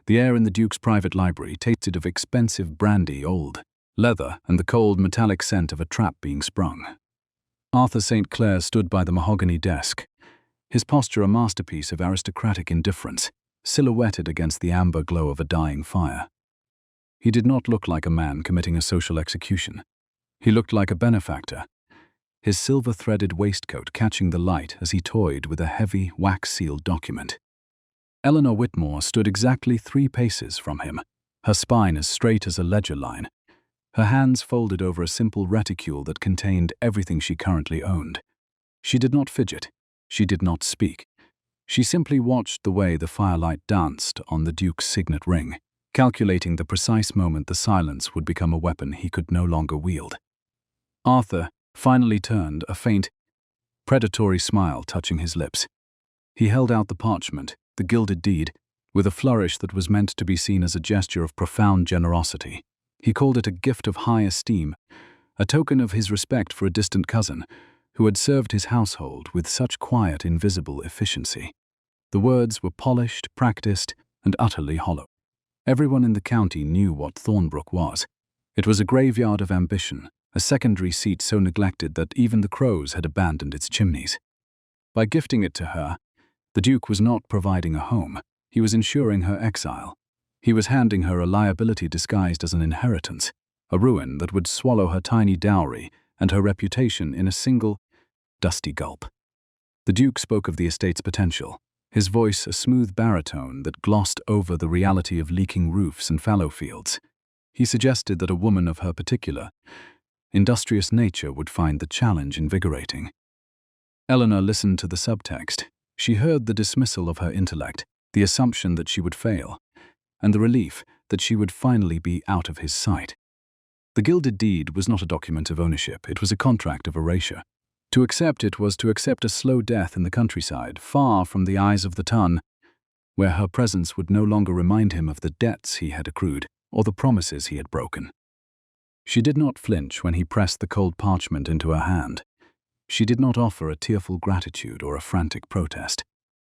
The air in the Duke's private library tasted of expensive brandy, old leather, and the cold metallic scent of a trap being sprung. Arthur St. Clair stood by the mahogany desk, his posture a masterpiece of aristocratic indifference, silhouetted against the amber glow of a dying fire. He did not look like a man committing a social execution. He looked like a benefactor, his silver-threaded waistcoat catching the light as he toyed with a heavy, wax-sealed document. Eleanor Whitmore stood exactly 3 paces from him, her spine as straight as a ledger line, her hands folded over a simple reticule that contained everything she currently owned. She did not fidget. She did not speak. She simply watched the way the firelight danced on the Duke's signet ring, calculating the precise moment the silence would become a weapon he could no longer wield. Arthur finally turned, a faint, predatory smile touching his lips. He held out the parchment, the gilded deed, with a flourish that was meant to be seen as a gesture of profound generosity. He called it a gift of high esteem, a token of his respect for a distant cousin who had served his household with such quiet, invisible efficiency. The words were polished, practiced, and utterly hollow. Everyone in the county knew what Thornbrook was. It was a graveyard of ambition, a secondary seat so neglected that even the crows had abandoned its chimneys. By gifting it to her, the Duke was not providing a home. He was ensuring her exile. He was handing her a liability disguised as an inheritance, a ruin that would swallow her tiny dowry and her reputation in a single, dusty gulp. The Duke spoke of the estate's potential, his voice a smooth baritone that glossed over the reality of leaking roofs and fallow fields. He suggested that a woman of her particular, industrious nature would find the challenge invigorating. Eleanor listened to the subtext. She heard the dismissal of her intellect, the assumption that she would fail, and the relief that she would finally be out of his sight. The gilded deed was not a document of ownership, it was a contract of erasure. To accept it was to accept a slow death in the countryside, far from the eyes of the ton, where her presence would no longer remind him of the debts he had accrued or the promises he had broken. She did not flinch when he pressed the cold parchment into her hand. She did not offer a tearful gratitude or a frantic protest.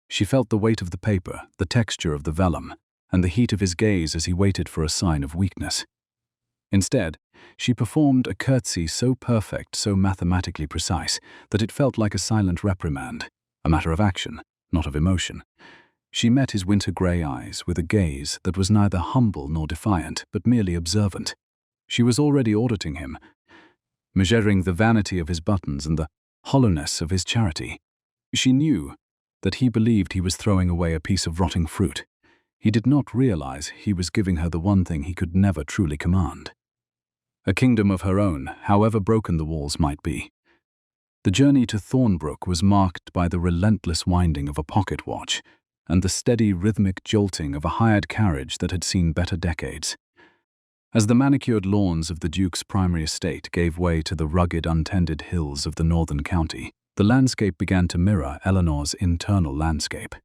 She felt the weight of the paper, the texture of the vellum, and the heat of his gaze as he waited for a sign of weakness. Instead, she performed a curtsy so perfect, so mathematically precise, that it felt like a silent reprimand, a matter of action, not of emotion. She met his winter-grey eyes with a gaze that was neither humble nor defiant, but merely observant. She was already auditing him, measuring the vanity of his buttons and the hollowness of his charity. She knew that he believed he was throwing away a piece of rotting fruit. He did not realize he was giving her the one thing he could never truly command. A kingdom of her own, however broken the walls might be. The journey to Thornbrook was marked by the relentless winding of a pocket watch and the steady rhythmic jolting of a hired carriage that had seen better decades. As the manicured lawns of the Duke's primary estate gave way to the rugged, untended hills of the northern county, the landscape began to mirror Eleanor's internal landscape.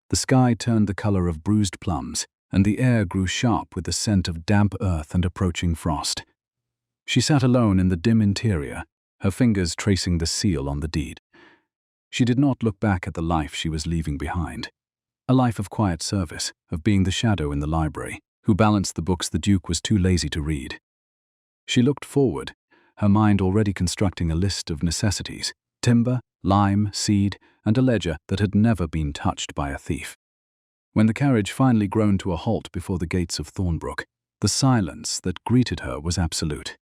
The sky turned the color of bruised plums, and the air grew sharp with the scent of damp earth and approaching frost. She sat alone in the dim interior, her fingers tracing the seal on the deed. She did not look back at the life she was leaving behind. A life of quiet service, of being the shadow in the library, who balanced the books the Duke was too lazy to read. She looked forward, her mind already constructing a list of necessities: timber, lime, seed, and a ledger that had never been touched by a thief. When the carriage finally groaned to a halt before the gates of Thornbrook, the silence that greeted her was absolute.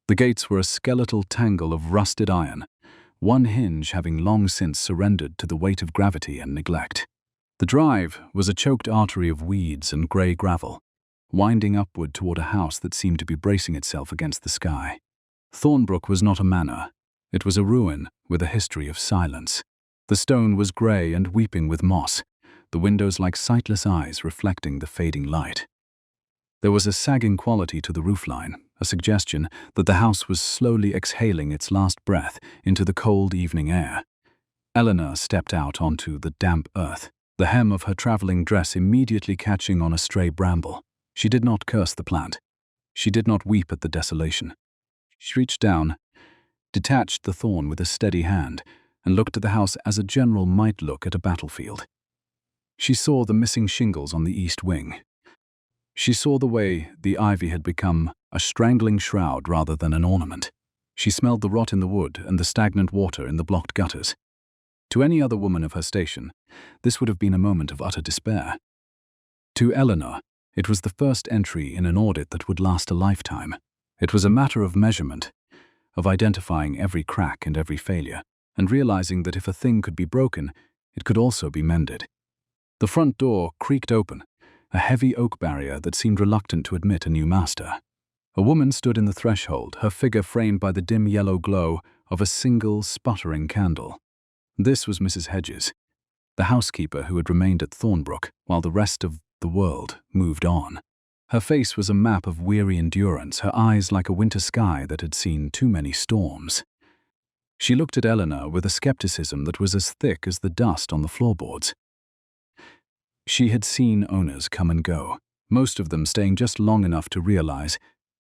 The gates were a skeletal tangle of rusted iron, one hinge having long since surrendered to the weight of gravity and neglect. The drive was a choked artery of weeds and grey gravel, winding upward toward a house that seemed to be bracing itself against the sky. Thornbrook was not a manor. It was a ruin with a history of silence. The stone was grey and weeping with moss, the windows like sightless eyes reflecting the fading light. There was a sagging quality to the roofline, a suggestion that the house was slowly exhaling its last breath into the cold evening air. Eleanor stepped out onto the damp earth, the hem of her traveling dress immediately catching on a stray bramble. She did not curse the plant. She did not weep at the desolation. She reached down, detached the thorn with a steady hand, and looked at the house as a general might look at a battlefield. She saw the missing shingles on the east wing, She saw the way the ivy had become a strangling shroud rather than an ornament. She smelled the rot in the wood and the stagnant water in the blocked gutters. To any other woman of her station, this would have been a moment of utter despair. To Eleanor, it was the first entry in an audit that would last a lifetime. It was a matter of measurement, of identifying every crack and every failure, and realizing that if a thing could be broken, it could also be mended. The front door creaked open, a heavy oak barrier that seemed reluctant to admit a new master. A woman stood in the threshold, her figure framed by the dim yellow glow of a single sputtering candle. This was Mrs. Hedges, the housekeeper who had remained at Thornbrook while the rest of the world moved on. Her face was a map of weary endurance, her eyes like a winter sky that had seen too many storms. She looked at Eleanor with a skepticism that was as thick as the dust on the floorboards. She had seen owners come and go, most of them staying just long enough to realize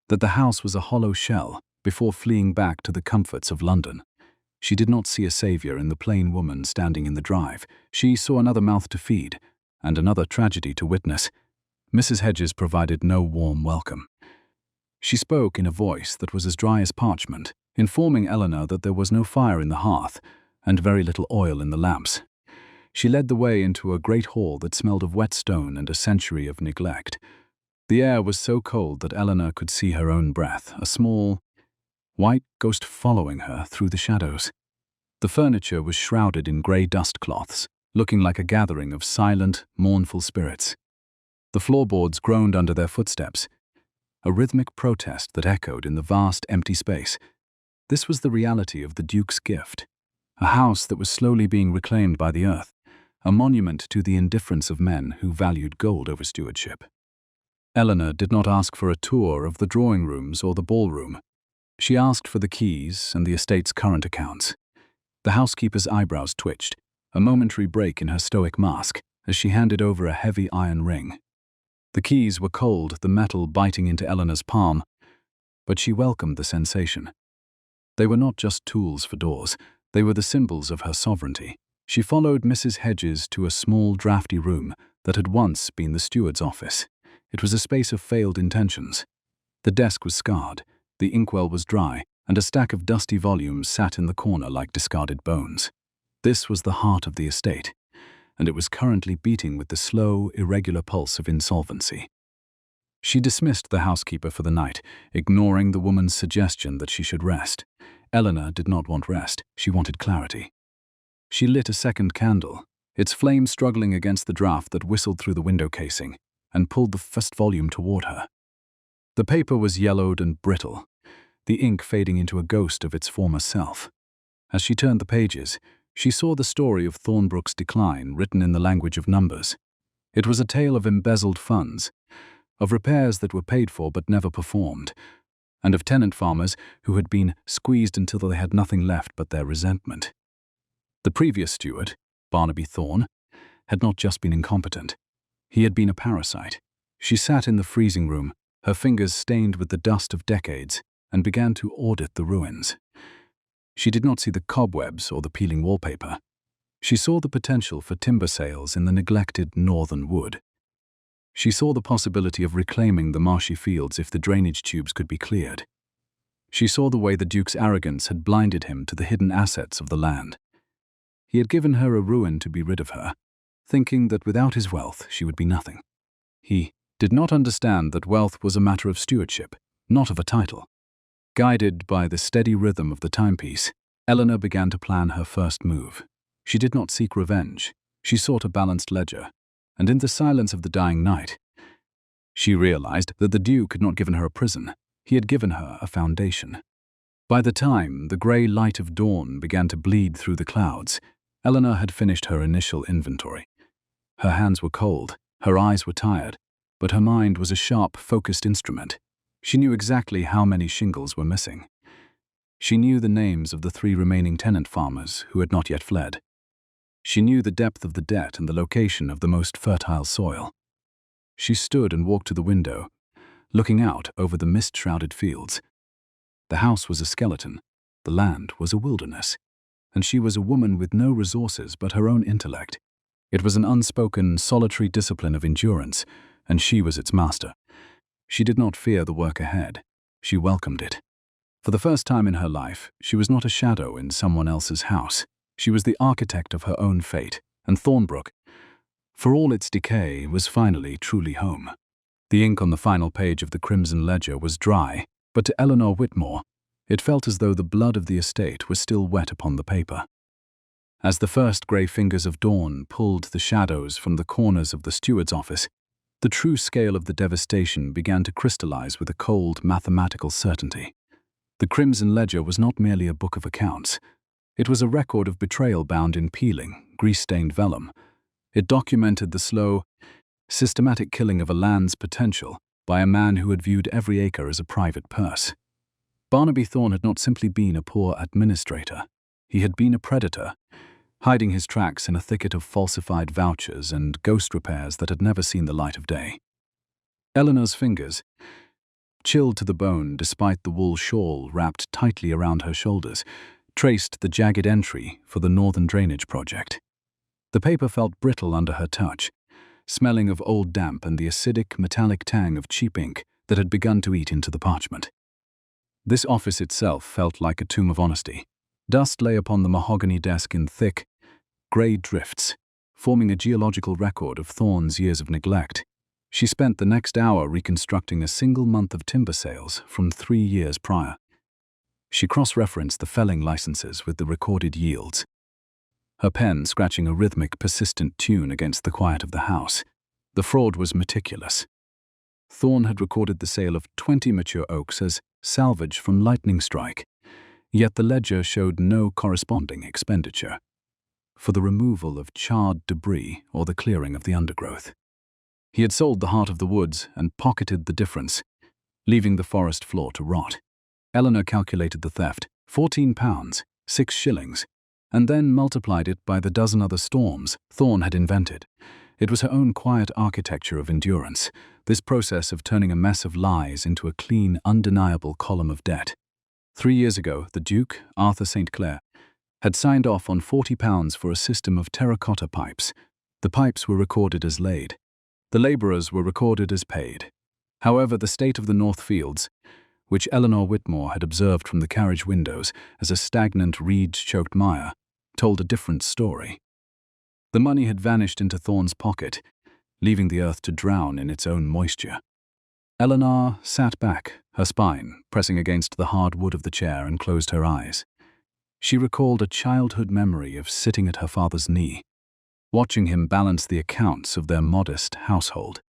that the house was a hollow shell before fleeing back to the comforts of London. She did not see a savior in the plain woman standing in the drive. She saw another mouth to feed and another tragedy to witness. Mrs. Hedges provided no warm welcome. She spoke in a voice that was as dry as parchment, informing Eleanor that there was no fire in the hearth and very little oil in the lamps. She led the way into a great hall that smelled of wet stone and a century of neglect. The air was so cold that Eleanor could see her own breath, a small, white ghost following her through the shadows. The furniture was shrouded in grey dust cloths, looking like a gathering of silent, mournful spirits. The floorboards groaned under their footsteps, a rhythmic protest that echoed in the vast, empty space. This was the reality of the Duke's gift, a house that was slowly being reclaimed by the earth, a monument to the indifference of men who valued gold over stewardship. Eleanor did not ask for a tour of the drawing rooms or the ballroom. She asked for the keys and the estate's current accounts. The housekeeper's eyebrows twitched, a momentary break in her stoic mask, as she handed over a heavy iron ring. The keys were cold, the metal biting into Eleanor's palm, but she welcomed the sensation. They were not just tools for doors, they were the symbols of her sovereignty. She followed Mrs. Hedges to a small, drafty room that had once been the steward's office. It was a space of failed intentions. The desk was scarred, the inkwell was dry, and a stack of dusty volumes sat in the corner like discarded bones. This was the heart of the estate, and it was currently beating with the slow, irregular pulse of insolvency. She dismissed the housekeeper for the night, ignoring the woman's suggestion that she should rest. Eleanor did not want rest, she wanted clarity. She lit a second candle, its flame struggling against the draft that whistled through the window casing, and pulled the first volume toward her. The paper was yellowed and brittle, the ink fading into a ghost of its former self. As she turned the pages, she saw the story of Thornbrook's decline written in the language of numbers. It was a tale of embezzled funds, of repairs that were paid for but never performed, and of tenant farmers who had been squeezed until they had nothing left but their resentment. The previous steward, Barnaby Thorne, had not just been incompetent. He had been a parasite. She sat in the freezing room, her fingers stained with the dust of decades, and began to audit the ruins. She did not see the cobwebs or the peeling wallpaper. She saw the potential for timber sales in the neglected northern wood. She saw the possibility of reclaiming the marshy fields if the drainage tubes could be cleared. She saw the way the Duke's arrogance had blinded him to the hidden assets of the land. He had given her a ruin to be rid of her, thinking that without his wealth she would be nothing. He did not understand that wealth was a matter of stewardship, not of a title. Guided by the steady rhythm of the timepiece, Eleanor began to plan her first move. She did not seek revenge. She sought a balanced ledger, and in the silence of the dying night, she realized that the Duke had not given her a prison. He had given her a foundation. By the time the grey light of dawn began to bleed through the clouds, Eleanor had finished her initial inventory. Her hands were cold, her eyes were tired, but her mind was a sharp, focused instrument. She knew exactly how many shingles were missing. She knew the names of the 3 remaining tenant farmers who had not yet fled. She knew the depth of the debt and the location of the most fertile soil. She stood and walked to the window, looking out over the mist-shrouded fields. The house was a skeleton, the land was a wilderness, and she was a woman with no resources but her own intellect. It was an unspoken, solitary discipline of endurance, and she was its master. She did not fear the work ahead. She welcomed it. For the first time in her life, she was not a shadow in someone else's house. She was the architect of her own fate, and Thornbrook, for all its decay, was finally truly home. The ink on the final page of the Crimson Ledger was dry, but to Eleanor Whitmore, it felt as though the blood of the estate was still wet upon the paper. As the first grey fingers of dawn pulled the shadows from the corners of the steward's office, the true scale of the devastation began to crystallize with a cold, mathematical certainty. The Crimson Ledger was not merely a book of accounts. It was a record of betrayal bound in peeling, grease-stained vellum. It documented the slow, systematic killing of a land's potential by a man who had viewed every acre as a private purse. Barnaby Thorne had not simply been a poor administrator. He had been a predator, hiding his tracks in a thicket of falsified vouchers and ghost repairs that had never seen the light of day. Eleanor's fingers, chilled to the bone despite the wool shawl wrapped tightly around her shoulders, traced the jagged entry for the Northern Drainage Project. The paper felt brittle under her touch, smelling of old damp and the acidic, metallic tang of cheap ink that had begun to eat into the parchment. This office itself felt like a tomb of honesty. Dust lay upon the mahogany desk in thick, grey drifts, forming a geological record of Thorne's years of neglect. She spent the next hour reconstructing a single month of timber sales from 3 years prior. She cross-referenced the felling licenses with the recorded yields, her pen scratching a rhythmic, persistent tune against the quiet of the house. The fraud was meticulous. Thorne had recorded the sale of 20 mature oaks as salvage from lightning strike, yet the ledger showed no corresponding expenditure for the removal of charred debris or the clearing of the undergrowth. He had sold the heart of the woods and pocketed the difference, leaving the forest floor to rot. Eleanor calculated the theft, £14, 6 shillings, and then multiplied it by the dozen other storms Thorne had invented. It was her own quiet architecture of endurance, this process of turning a mess of lies into a clean, undeniable column of debt. 3 years ago, the Duke, Arthur St. Clair, had signed off on £40 for a system of terracotta pipes. The pipes were recorded as laid. The labourers were recorded as paid. However, the state of the North Fields, which Eleanor Whitmore had observed from the carriage windows as a stagnant, reed-choked mire, told a different story. The money had vanished into Thorne's pocket, leaving the earth to drown in its own moisture. Eleanor sat back, her spine pressing against the hard wood of the chair, and closed her eyes. She recalled a childhood memory of sitting at her father's knee, watching him balance the accounts of their modest household.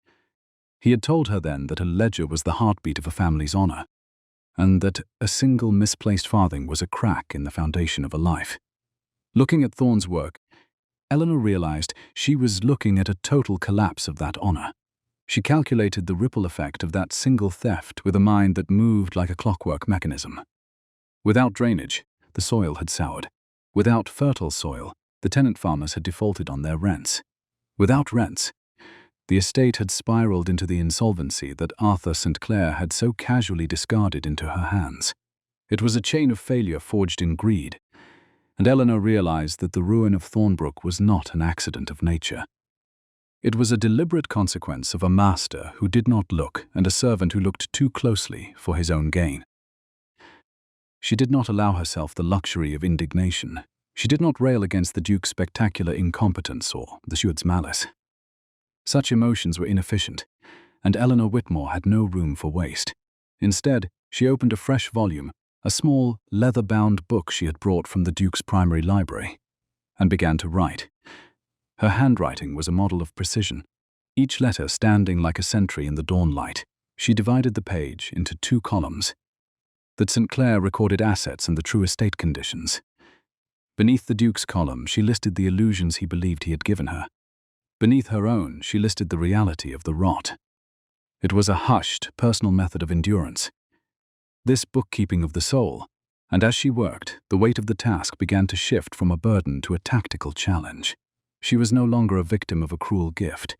He had told her then that a ledger was the heartbeat of a family's honor, and that a single misplaced farthing was a crack in the foundation of a life. Looking at Thorne's work, Eleanor realized she was looking at a total collapse of that honor. She calculated the ripple effect of that single theft with a mind that moved like a clockwork mechanism. Without drainage, the soil had soured. Without fertile soil, the tenant farmers had defaulted on their rents. Without rents, the estate had spiraled into the insolvency that Arthur St. Clair had so casually discarded into her hands. It was a chain of failure forged in greed, and Eleanor realized that the ruin of Thornbrook was not an accident of nature. It was a deliberate consequence of a master who did not look and a servant who looked too closely for his own gain. She did not allow herself the luxury of indignation. She did not rail against the Duke's spectacular incompetence or the steward's malice. Such emotions were inefficient, and Eleanor Whitmore had no room for waste. Instead, she opened a fresh volume, a small, leather-bound book she had brought from the Duke's primary library, and began to write. Her handwriting was a model of precision, each letter standing like a sentry in the dawn light. She divided the page into 2 columns. That St. Clair recorded assets and the true estate conditions. Beneath the Duke's column, she listed the illusions he believed he had given her. Beneath her own, she listed the reality of the rot. It was a hushed, personal method of endurance. This bookkeeping of the soul, and as she worked, the weight of the task began to shift from a burden to a tactical challenge. She was no longer a victim of a cruel gift.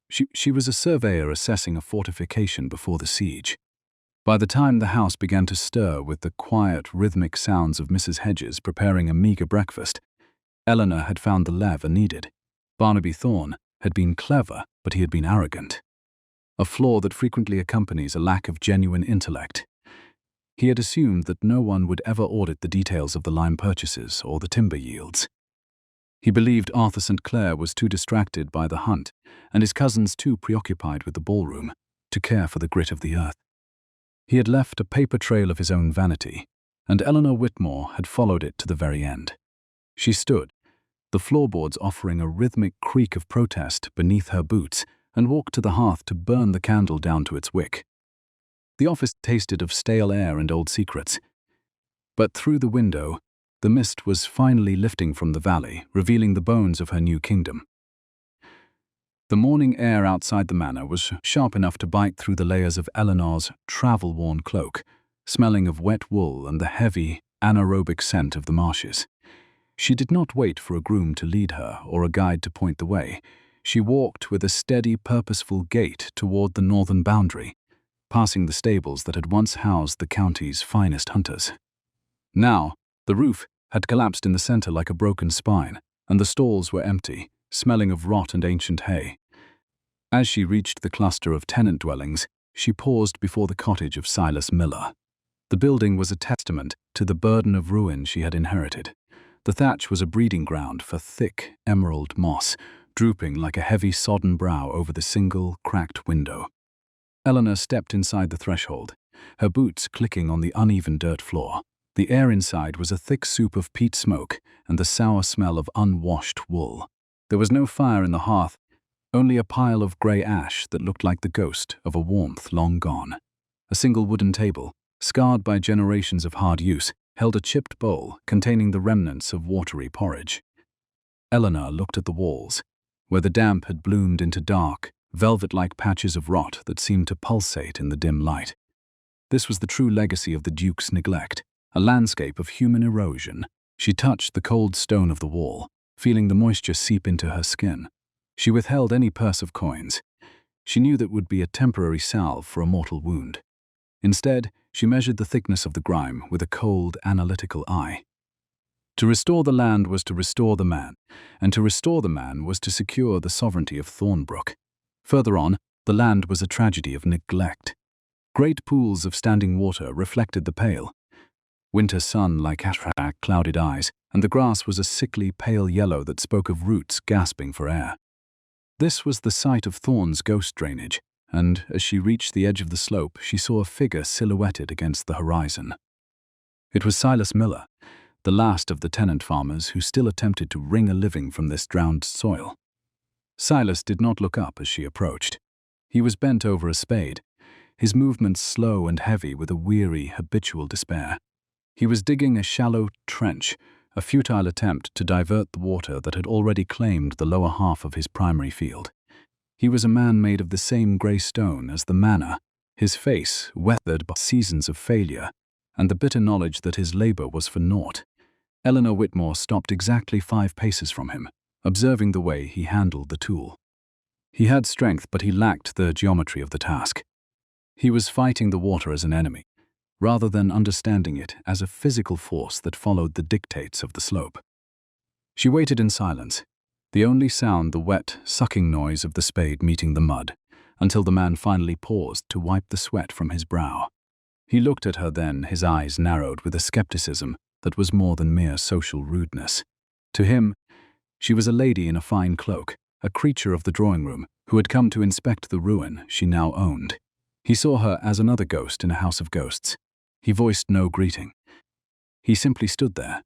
She was a surveyor assessing a fortification before the siege. By the time the house began to stir with the quiet, rhythmic sounds of Mrs. Hedges preparing a meager breakfast, Eleanor had found the lever needed. Barnaby Thorne had been clever, but he had been arrogant. a flaw that frequently accompanies a lack of genuine intellect. He had assumed that no one would ever audit the details of the lime purchases or the timber yields. He believed Arthur St. Clair was too distracted by the hunt and his cousins too preoccupied with the ballroom to care for the grit of the earth. He had left a paper trail of his own vanity, and Eleanor Whitmore had followed it to the very end. She stood, the floorboards offering a rhythmic creak of protest beneath her boots, and walked to the hearth to burn the candle down to its wick. The office tasted of stale air and old secrets. But through the window, the mist was finally lifting from the valley, revealing the bones of her new kingdom. The morning air outside the manor was sharp enough to bite through the layers of Eleanor's travel-worn cloak, smelling of wet wool and the heavy, anaerobic scent of the marshes. She did not wait for a groom to lead her or a guide to point the way. She walked with a steady, purposeful gait toward the northern boundary, passing the stables that had once housed the county's finest hunters. Now, the roof had collapsed in the center like a broken spine, and the stalls were empty, smelling of rot and ancient hay. As she reached the cluster of tenant dwellings, she paused before the cottage of Silas Miller. The building was a testament to the burden of ruin she had inherited. The thatch was a breeding ground for thick, emerald moss, drooping like a heavy sodden brow over the single, cracked window. Eleanor stepped inside the threshold, her boots clicking on the uneven dirt floor. The air inside was a thick soup of peat smoke and the sour smell of unwashed wool. There was no fire in the hearth, only a pile of grey ash that looked like the ghost of a warmth long gone. A single wooden table, scarred by generations of hard use, held a chipped bowl containing the remnants of watery porridge. Eleanor looked at the walls, where the damp had bloomed into dark, velvet-like patches of rot that seemed to pulsate in the dim light. This was the true legacy of the Duke's neglect, a landscape of human erosion. She touched the cold stone of the wall, feeling the moisture seep into her skin. She withheld any purse of coins. She knew that would be a temporary salve for a mortal wound. Instead, she measured the thickness of the grime with a cold, analytical eye. To restore the land was to restore the man, and to restore the man was to secure the sovereignty of Thornbrook. Further on, the land was a tragedy of neglect. Great pools of standing water reflected the pale. Winter sun like cataract clouded eyes, and the grass was a sickly pale yellow that spoke of roots gasping for air. This was the site of Thorn's ghost drainage, and as she reached the edge of the slope, she saw a figure silhouetted against the horizon. It was Silas Miller, the last of the tenant farmers who still attempted to wring a living from this drowned soil. Silas did not look up as she approached. He was bent over a spade, his movements slow and heavy with a weary, habitual despair. He was digging a shallow trench, a futile attempt to divert the water that had already claimed the lower half of his primary field. He was a man made of the same grey stone as the manor, his face weathered by seasons of failure, and the bitter knowledge that his labor was for naught. Eleanor Whitmore stopped exactly 5 paces from him, observing the way he handled the tool. He had strength, but he lacked the geometry of the task. He was fighting the water as an enemy, rather than understanding it as a physical force that followed the dictates of the slope. She waited in silence, the only sound the wet, sucking noise of the spade meeting the mud, until the man finally paused to wipe the sweat from his brow. He looked at her then, his eyes narrowed with a skepticism that was more than mere social rudeness. To him, she was a lady in a fine cloak, a creature of the drawing room, who had come to inspect the ruin she now owned. He saw her as another ghost in a house of ghosts. He voiced no greeting. He simply stood there,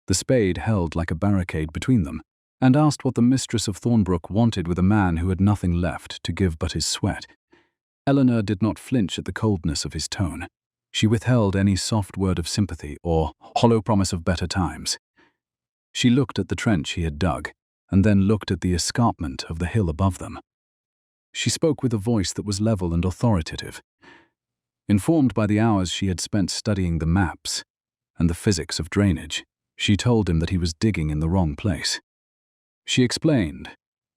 the spade held like a barricade between them, and asked what the mistress of Thornbrook wanted with a man who had nothing left to give but his sweat. Eleanor did not flinch at the coldness of his tone. She withheld any soft word of sympathy or hollow promise of better times. She looked at the trench he had dug, and then looked at the escarpment of the hill above them. She spoke with a voice that was level and authoritative. Informed by the hours she had spent studying the maps and the physics of drainage, she told him that he was digging in the wrong place. She explained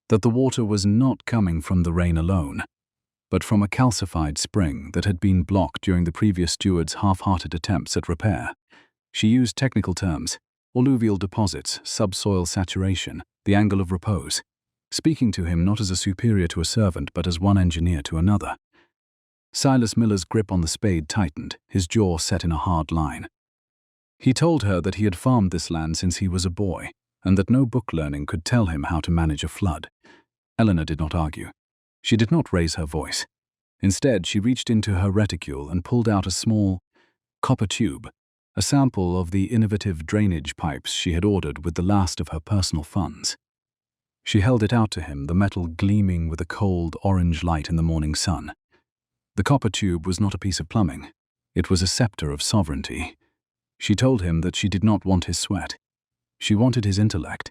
that the water was not coming from the rain alone, but from a calcified spring that had been blocked during the previous steward's half-hearted attempts at repair. She used technical terms: alluvial deposits, subsoil saturation, the angle of repose. speaking to him not as a superior to a servant but as one engineer to another. Silas Miller's grip on the spade tightened, his jaw set in a hard line. He told her that he had farmed this land since he was a boy, and that no book learning could tell him how to manage a flood. Eleanor did not argue. She did not raise her voice. Instead, she reached into her reticule and pulled out a small copper tube, a sample of the innovative drainage pipes she had ordered with the last of her personal funds. She held it out to him, the metal gleaming with a cold orange light in the morning sun. The copper tube was not a piece of plumbing. It was a scepter of sovereignty. She told him that she did not want his sweat. She wanted his intellect.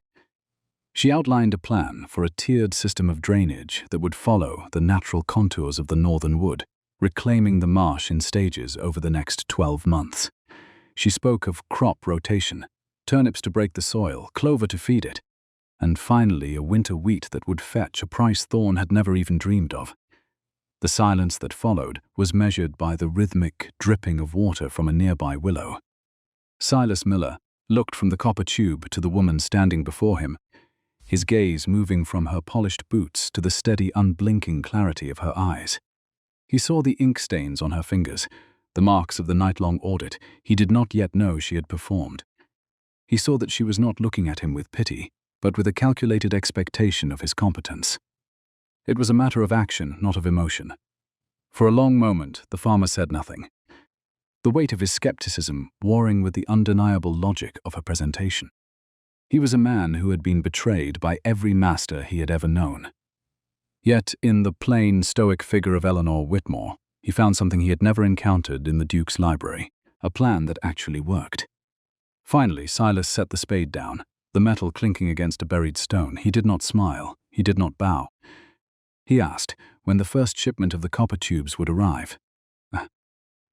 She outlined a plan for a tiered system of drainage that would follow the natural contours of the northern wood, reclaiming the marsh in stages over the next 12 months. She spoke of crop rotation, turnips to break the soil, clover to feed it, and finally a winter wheat that would fetch a price Thorne had never even dreamed of. The silence that followed was measured by the rhythmic dripping of water from a nearby willow. Silas Miller looked from the copper tube to the woman standing before him, his gaze moving from her polished boots to the steady, unblinking clarity of her eyes. He saw the ink stains on her fingers, the marks of the night-long audit he did not yet know she had performed. He saw that she was not looking at him with pity, but with a calculated expectation of his competence. It was a matter of action, not of emotion. For a long moment, the farmer said nothing, the weight of his skepticism warring with the undeniable logic of her presentation. He was a man who had been betrayed by every master he had ever known. Yet, in the plain, stoic figure of Eleanor Whitmore, he found something he had never encountered in the Duke's library, a plan that actually worked. Finally, Silas set the spade down, the metal clinking against a buried stone. He did not smile. He did not bow. He asked when the first shipment of the copper tubes would arrive.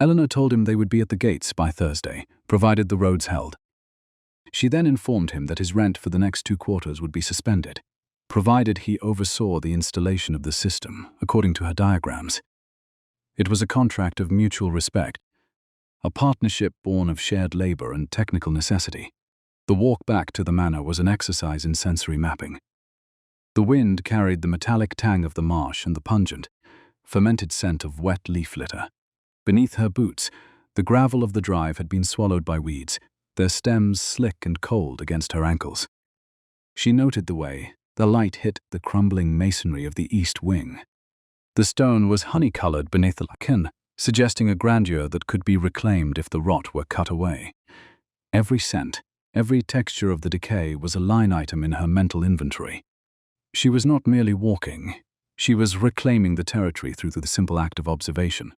Eleanor told him they would be at the gates by Thursday, provided the roads held. She then informed him that his rent for the next 2 quarters would be suspended, provided he oversaw the installation of the system, according to her diagrams. It was a contract of mutual respect, a partnership born of shared labor and technical necessity. The walk back to the manor was an exercise in sensory mapping. The wind carried the metallic tang of the marsh and the pungent, fermented scent of wet leaf litter. Beneath her boots, the gravel of the drive had been swallowed by weeds, their stems slick and cold against her ankles. She noted the way the light hit the crumbling masonry of the east wing. The stone was honey-colored beneath the lichen, suggesting a grandeur that could be reclaimed if the rot were cut away. Every scent, every texture of the decay was a line item in her mental inventory. She was not merely walking. She was reclaiming the territory through the simple act of observation.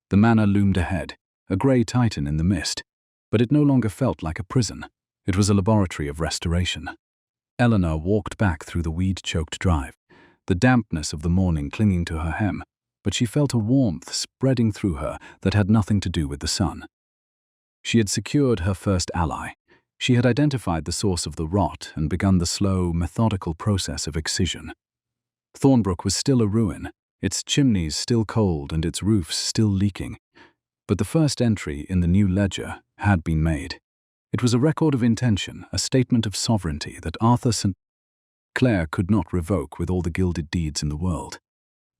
The manor loomed ahead, a grey titan in the mist, but it no longer felt like a prison. It was a laboratory of restoration. Eleanor walked back through the weed-choked drive, the dampness of the morning clinging to her hem, but she felt a warmth spreading through her that had nothing to do with the sun. She had secured her first ally. She had identified the source of the rot and begun the slow, methodical process of excision. Thornbrook was still a ruin, its chimneys still cold and its roofs still leaking, but the first entry in the new ledger had been made. It was a record of intention, a statement of sovereignty that Arthur St. Clair could not revoke with all the gilded deeds in the world.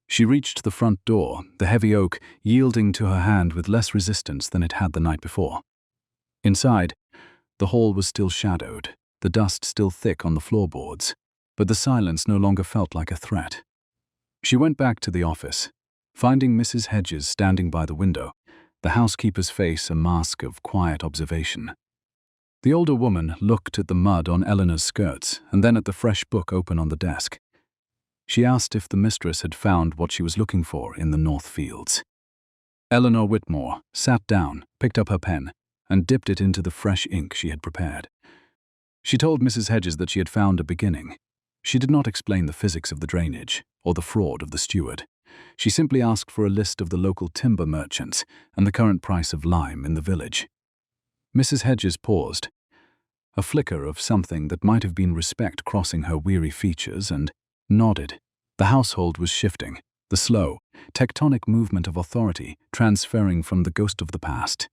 She reached the front door, the heavy oak yielding to her hand with less resistance than it had the night before. Inside, the hall was still shadowed, the dust still thick on the floorboards, but the silence no longer felt like a threat. She went back to the office, finding Mrs. Hedges standing by the window, the housekeeper's face a mask of quiet observation. The older woman looked at the mud on Eleanor's skirts and then at the fresh book open on the desk. She asked if the mistress had found what she was looking for in the North Fields. Eleanor Whitmore sat down, picked up her pen, and dipped it into the fresh ink she had prepared. She told Mrs. Hedges that she had found a beginning. She did not explain the physics of the drainage or the fraud of the steward. She simply asked for a list of the local timber merchants and the current price of lime in the village. Mrs. Hedges paused, a flicker of something that might have been respect crossing her weary features, and nodded. The household was shifting, the slow, tectonic movement of authority transferring from the ghost of the past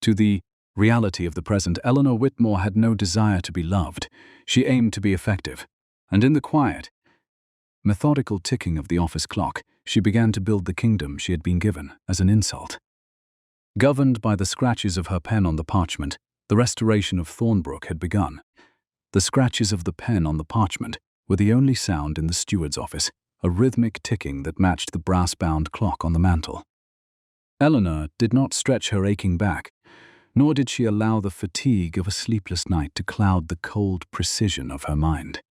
to the reality of the present. Eleanor Whitmore had no desire to be loved. She aimed to be effective. And in the quiet, methodical ticking of the office clock, she began to build the kingdom she had been given as an insult. Governed by the scratches of her pen on the parchment, the restoration of Thornbrook had begun. The scratches of the pen on the parchment were the only sound in the steward's office, a rhythmic ticking that matched the brass-bound clock on the mantel. Eleanor did not stretch her aching back, nor did she allow the fatigue of a sleepless night to cloud the cold precision of her mind.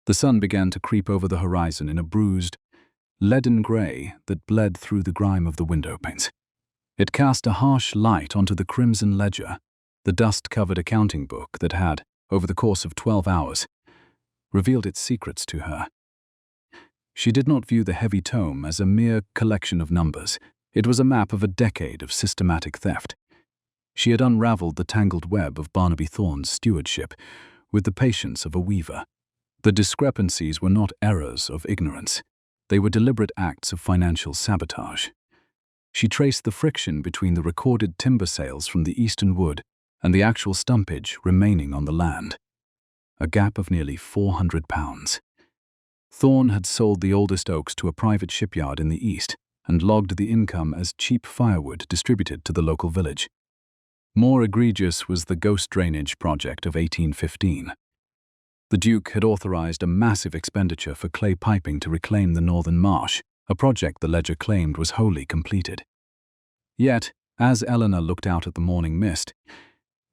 The sun began to creep over the horizon in a bruised, leaden grey that bled through the grime of the window panes. It cast a harsh light onto the crimson ledger, the dust-covered accounting book that had, over the course of 12 hours, revealed its secrets to her. She did not view the heavy tome as a mere collection of numbers. It was a map of a decade of systematic theft. She had unraveled the tangled web of Barnaby Thorne's stewardship with the patience of a weaver. The discrepancies were not errors of ignorance. They were deliberate acts of financial sabotage. She traced the friction between the recorded timber sales from the Eastern Wood and the actual stumpage remaining on the land. A gap of nearly £400. Thorne had sold the oldest oaks to a private shipyard in the east and logged the income as cheap firewood distributed to the local village. More egregious was the ghost drainage project of 1815. The Duke had authorized a massive expenditure for clay piping to reclaim the northern marsh, a project the ledger claimed was wholly completed. Yet, as Eleanor looked out at the morning mist,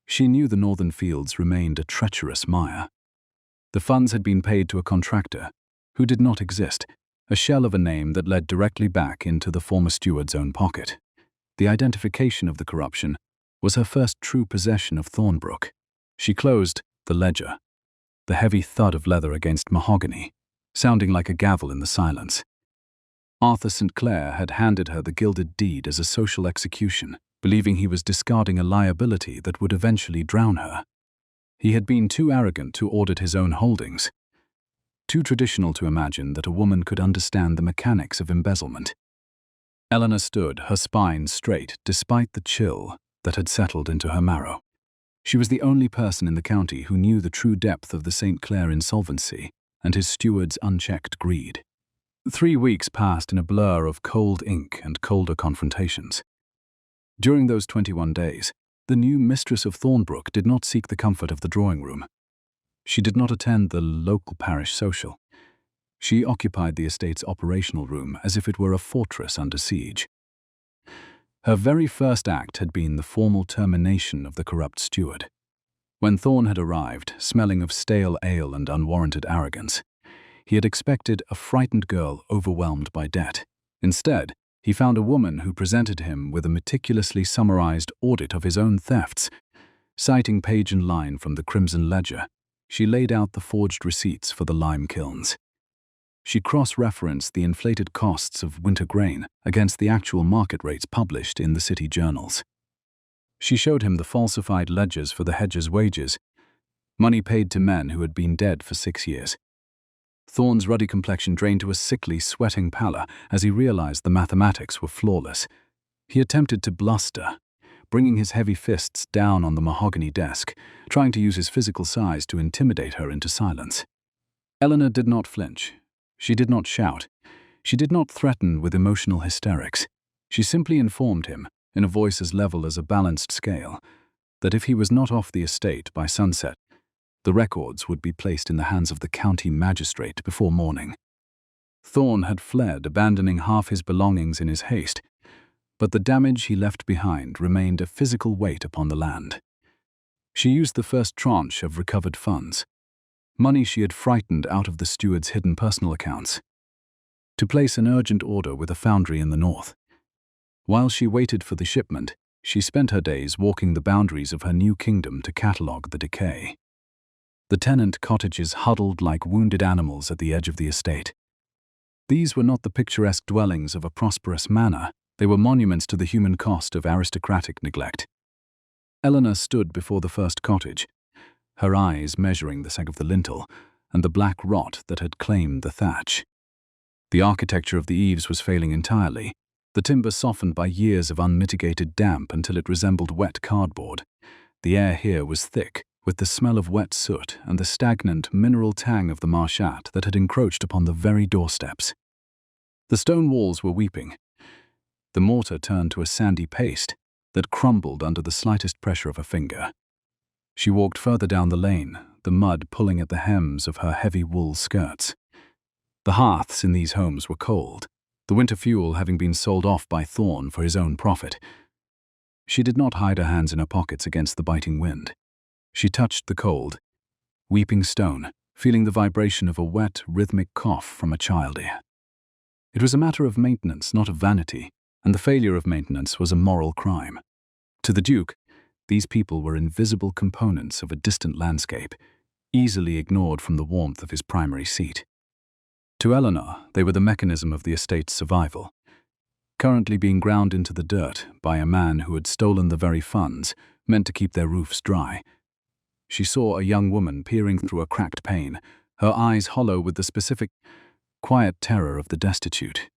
she knew the northern fields remained a treacherous mire. The funds had been paid to a contractor who did not exist, a shell of a name that led directly back into the former steward's own pocket. The identification of the corruption was her first true possession of Thornbrook. She closed the ledger, the heavy thud of leather against mahogany, sounding like a gavel in the silence. Arthur St. Clair had handed her the gilded deed as a social execution, believing he was discarding a liability that would eventually drown her. He had been too arrogant to audit his own holdings, too traditional to imagine that a woman could understand the mechanics of embezzlement. Eleanor stood, her spine straight, despite the chill that had settled into her marrow. She was the only person in the county who knew the true depth of the St. Clair insolvency and his steward's unchecked greed. 3 weeks passed in a blur of cold ink and colder confrontations. During those 21 days, the new mistress of Thornbrook did not seek the comfort of the drawing room. She did not attend the local parish social. She occupied the estate's operational room as if it were a fortress under siege. Her very first act had been the formal termination of the corrupt steward. When Thorne had arrived, smelling of stale ale and unwarranted arrogance, he had expected a frightened girl overwhelmed by debt. Instead, he found a woman who presented him with a meticulously summarized audit of his own thefts. Citing page and line from the Crimson Ledger, she laid out the forged receipts for the lime kilns. She cross-referenced the inflated costs of winter grain against the actual market rates published in the city journals. She showed him the falsified ledgers for the hedgers' wages, money paid to men who had been dead for 6 years. Thorne's ruddy complexion drained to a sickly, sweating pallor as he realized the mathematics were flawless. He attempted to bluster, bringing his heavy fists down on the mahogany desk, trying to use his physical size to intimidate her into silence. Eleanor did not flinch. She did not shout. She did not threaten with emotional hysterics. She simply informed him, in a voice as level as a balanced scale, that if he was not off the estate by sunset, the records would be placed in the hands of the county magistrate before morning. Thorne had fled, abandoning half his belongings in his haste, but the damage he left behind remained a physical weight upon the land. She used the first tranche of recovered funds, money she had frightened out of the steward's hidden personal accounts, to place an urgent order with a foundry in the north. While she waited for the shipment, she spent her days walking the boundaries of her new kingdom to catalogue the decay. The tenant cottages huddled like wounded animals at the edge of the estate. These were not the picturesque dwellings of a prosperous manor. They were monuments to the human cost of aristocratic neglect. Eleanor stood before the first cottage, her eyes measuring the sag of the lintel and the black rot that had claimed the thatch. The architecture of the eaves was failing entirely, the timber softened by years of unmitigated damp until it resembled wet cardboard. The air here was thick, with the smell of wet soot and the stagnant mineral tang of the marshat that had encroached upon the very doorsteps. The stone walls were weeping. The mortar turned to a sandy paste that crumbled under the slightest pressure of a finger. She walked further down the lane, the mud pulling at the hems of her heavy wool skirts. The hearths in these homes were cold, the winter fuel having been sold off by Thorn for his own profit. She did not hide her hands in her pockets against the biting wind. She touched the cold, weeping stone, feeling the vibration of a wet, rhythmic cough from a child ear. It was a matter of maintenance, not of vanity, and the failure of maintenance was a moral crime. To the Duke, these people were invisible components of a distant landscape, easily ignored from the warmth of his primary seat. To Eleanor, they were the mechanism of the estate's survival, currently being ground into the dirt by a man who had stolen the very funds meant to keep their roofs dry. She saw a young woman peering through a cracked pane, her eyes hollow with the specific, quiet terror of the destitute.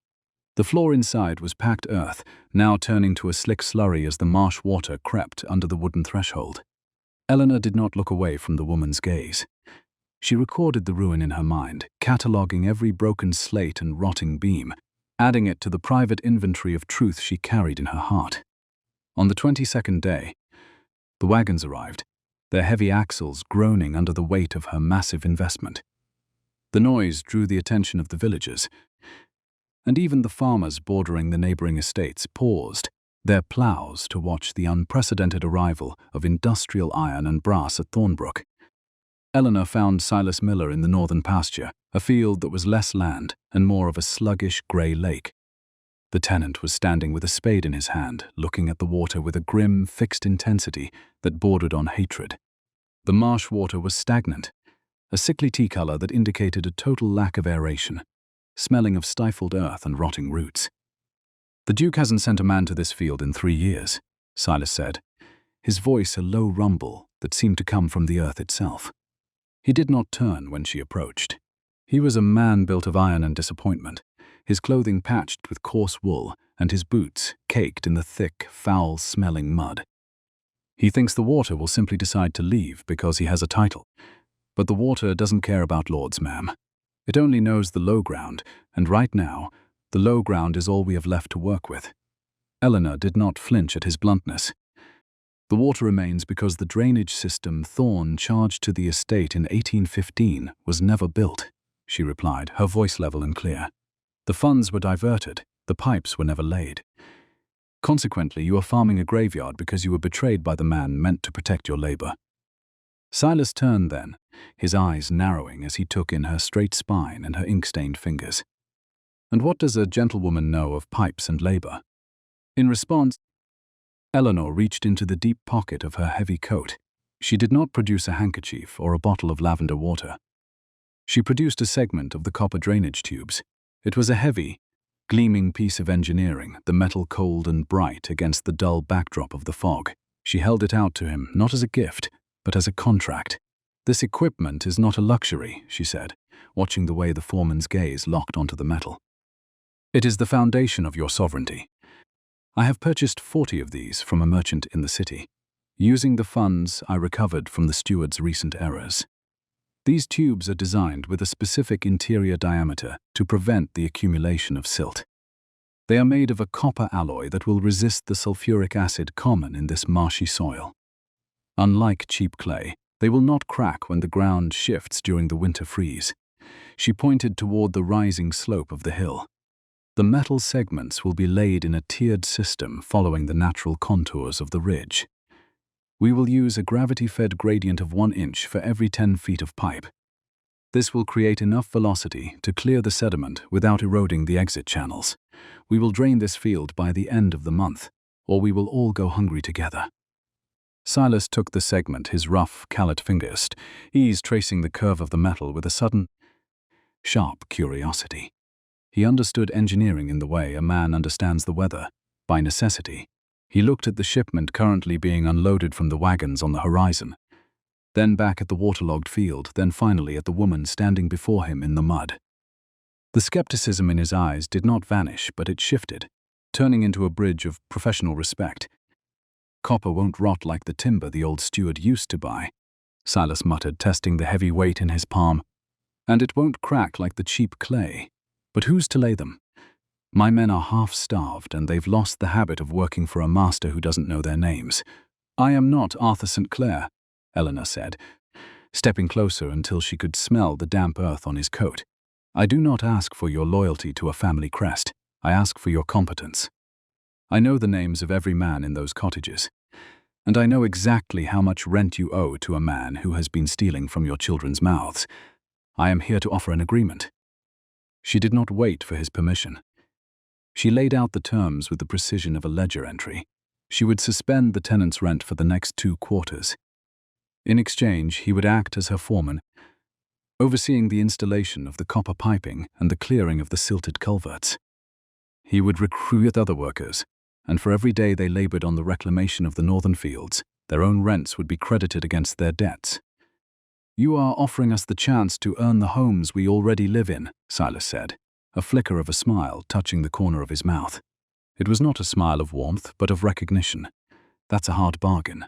The floor inside was packed earth, now turning to a slick slurry as the marsh water crept under the wooden threshold. Eleanor did not look away from the woman's gaze. She recorded the ruin in her mind, cataloguing every broken slate and rotting beam, adding it to the private inventory of truth she carried in her heart. On the 22nd day, the wagons arrived, their heavy axles groaning under the weight of her massive investment. The noise drew the attention of the villagers, and even the farmers bordering the neighboring estates paused their plows to watch the unprecedented arrival of industrial iron and brass at Thornbrook. Eleanor found Silas Miller in the northern pasture, a field that was less land and more of a sluggish grey lake. The tenant was standing with a spade in his hand, looking at the water with a grim, fixed intensity that bordered on hatred. The marsh water was stagnant, a sickly tea color that indicated a total lack of aeration, smelling of stifled earth and rotting roots. "The Duke hasn't sent a man to this field in 3 years," Silas said, his voice a low rumble that seemed to come from the earth itself. He did not turn when she approached. He was a man built of iron and disappointment, his clothing patched with coarse wool and his boots caked in the thick, foul-smelling mud. "He thinks the water will simply decide to leave because he has a title. But the water doesn't care about lords, ma'am. It only knows the low ground, and right now, the low ground is all we have left to work with." Eleanor did not flinch at his bluntness. "The water remains because the drainage system Thorn charged to the estate in 1815 was never built," she replied, her voice level and clear. "The funds were diverted, the pipes were never laid. Consequently, you are farming a graveyard because you were betrayed by the man meant to protect your labor." Silas turned then, his eyes narrowing as he took in her straight spine and her ink-stained fingers. "And what does a gentlewoman know of pipes and labor?" In response, Eleanor reached into the deep pocket of her heavy coat. She did not produce a handkerchief or a bottle of lavender water. She produced a segment of the copper drainage tubes. It was a heavy, gleaming piece of engineering, the metal cold and bright against the dull backdrop of the fog. She held it out to him, not as a gift, but as a contract. "This equipment is not a luxury," she said, watching the way the foreman's gaze locked onto the metal. "It is the foundation of your sovereignty. I have purchased 40 of these from a merchant in the city, using the funds I recovered from the steward's recent errors. These tubes are designed with a specific interior diameter to prevent the accumulation of silt. They are made of a copper alloy that will resist the sulfuric acid common in this marshy soil. Unlike cheap clay, they will not crack when the ground shifts during the winter freeze." She pointed toward the rising slope of the hill. "The metal segments will be laid in a tiered system following the natural contours of the ridge. We will use a gravity-fed gradient of 1 inch for every 10 feet of pipe. This will create enough velocity to clear the sediment without eroding the exit channels. We will drain this field by the end of the month, or we will all go hungry together." Silas took the segment, his rough, callout fingers, ease tracing the curve of the metal with a sudden, sharp curiosity. He understood engineering in the way a man understands the weather, by necessity. He looked at the shipment currently being unloaded from the wagons on the horizon, then back at the waterlogged field, then finally at the woman standing before him in the mud. The skepticism in his eyes did not vanish, but it shifted, turning into a bridge of professional respect. "Copper won't rot like the timber the old steward used to buy," Silas muttered, testing the heavy weight in his palm. "And it won't crack like the cheap clay. But who's to lay them? My men are half-starved, and they've lost the habit of working for a master who doesn't know their names." "I am not Arthur St. Clair," Eleanor said, stepping closer until she could smell the damp earth on his coat. "I do not ask for your loyalty to a family crest. I ask for your competence. I know the names of every man in those cottages, and I know exactly how much rent you owe to a man who has been stealing from your children's mouths. I am here to offer an agreement." She did not wait for his permission. She laid out the terms with the precision of a ledger entry. She would suspend the tenant's rent for the next 2 quarters. In exchange, he would act as her foreman, overseeing the installation of the copper piping and the clearing of the silted culverts. He would recruit other workers, and for every day they labored on the reclamation of the northern fields, their own rents would be credited against their debts. "You are offering us the chance to earn the homes we already live in," Silas said, a flicker of a smile touching the corner of his mouth. It was not a smile of warmth, but of recognition. "That's a hard bargain."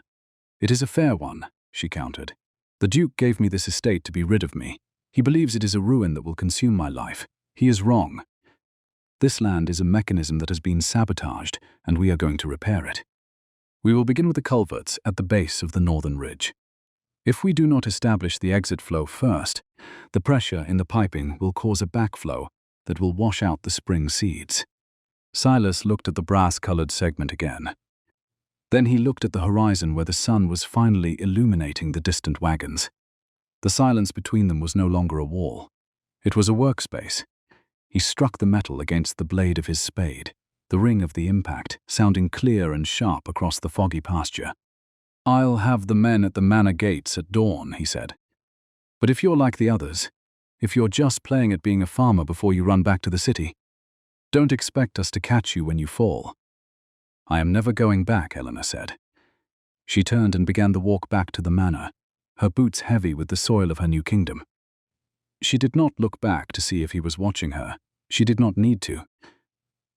"It is a fair one," she countered. "The Duke gave me this estate to be rid of me. He believes it is a ruin that will consume my life. He is wrong. This land is a mechanism that has been sabotaged, and we are going to repair it. We will begin with the culverts at the base of the northern ridge. If we do not establish the exit flow first, the pressure in the piping will cause a backflow that will wash out the spring seeds." Silas looked at the brass-colored segment again. Then he looked at the horizon where the sun was finally illuminating the distant wagons. The silence between them was no longer a wall. It was a workspace. He struck the metal against the blade of his spade, the ring of the impact sounding clear and sharp across the foggy pasture. "I'll have the men at the manor gates at dawn," he said. "But if you're like the others, if you're just playing at being a farmer before you run back to the city, don't expect us to catch you when you fall." "I am never going back," Eleanor said. She turned and began the walk back to the manor, her boots heavy with the soil of her new kingdom. She did not look back to see if he was watching her. She did not need to.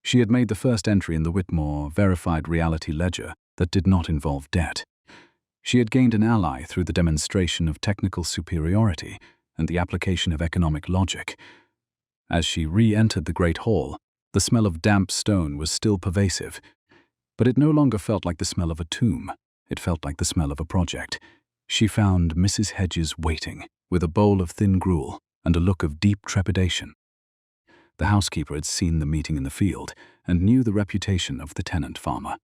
She had made the first entry in the Whitmore verified reality ledger that did not involve debt. She had gained an ally through the demonstration of technical superiority and the application of economic logic. As she re-entered the great hall, the smell of damp stone was still pervasive, but it no longer felt like the smell of a tomb. It felt like the smell of a project. She found Mrs. Hedges waiting, with a bowl of thin gruel and a look of deep trepidation. The housekeeper had seen the meeting in the field and knew the reputation of the tenant farmer.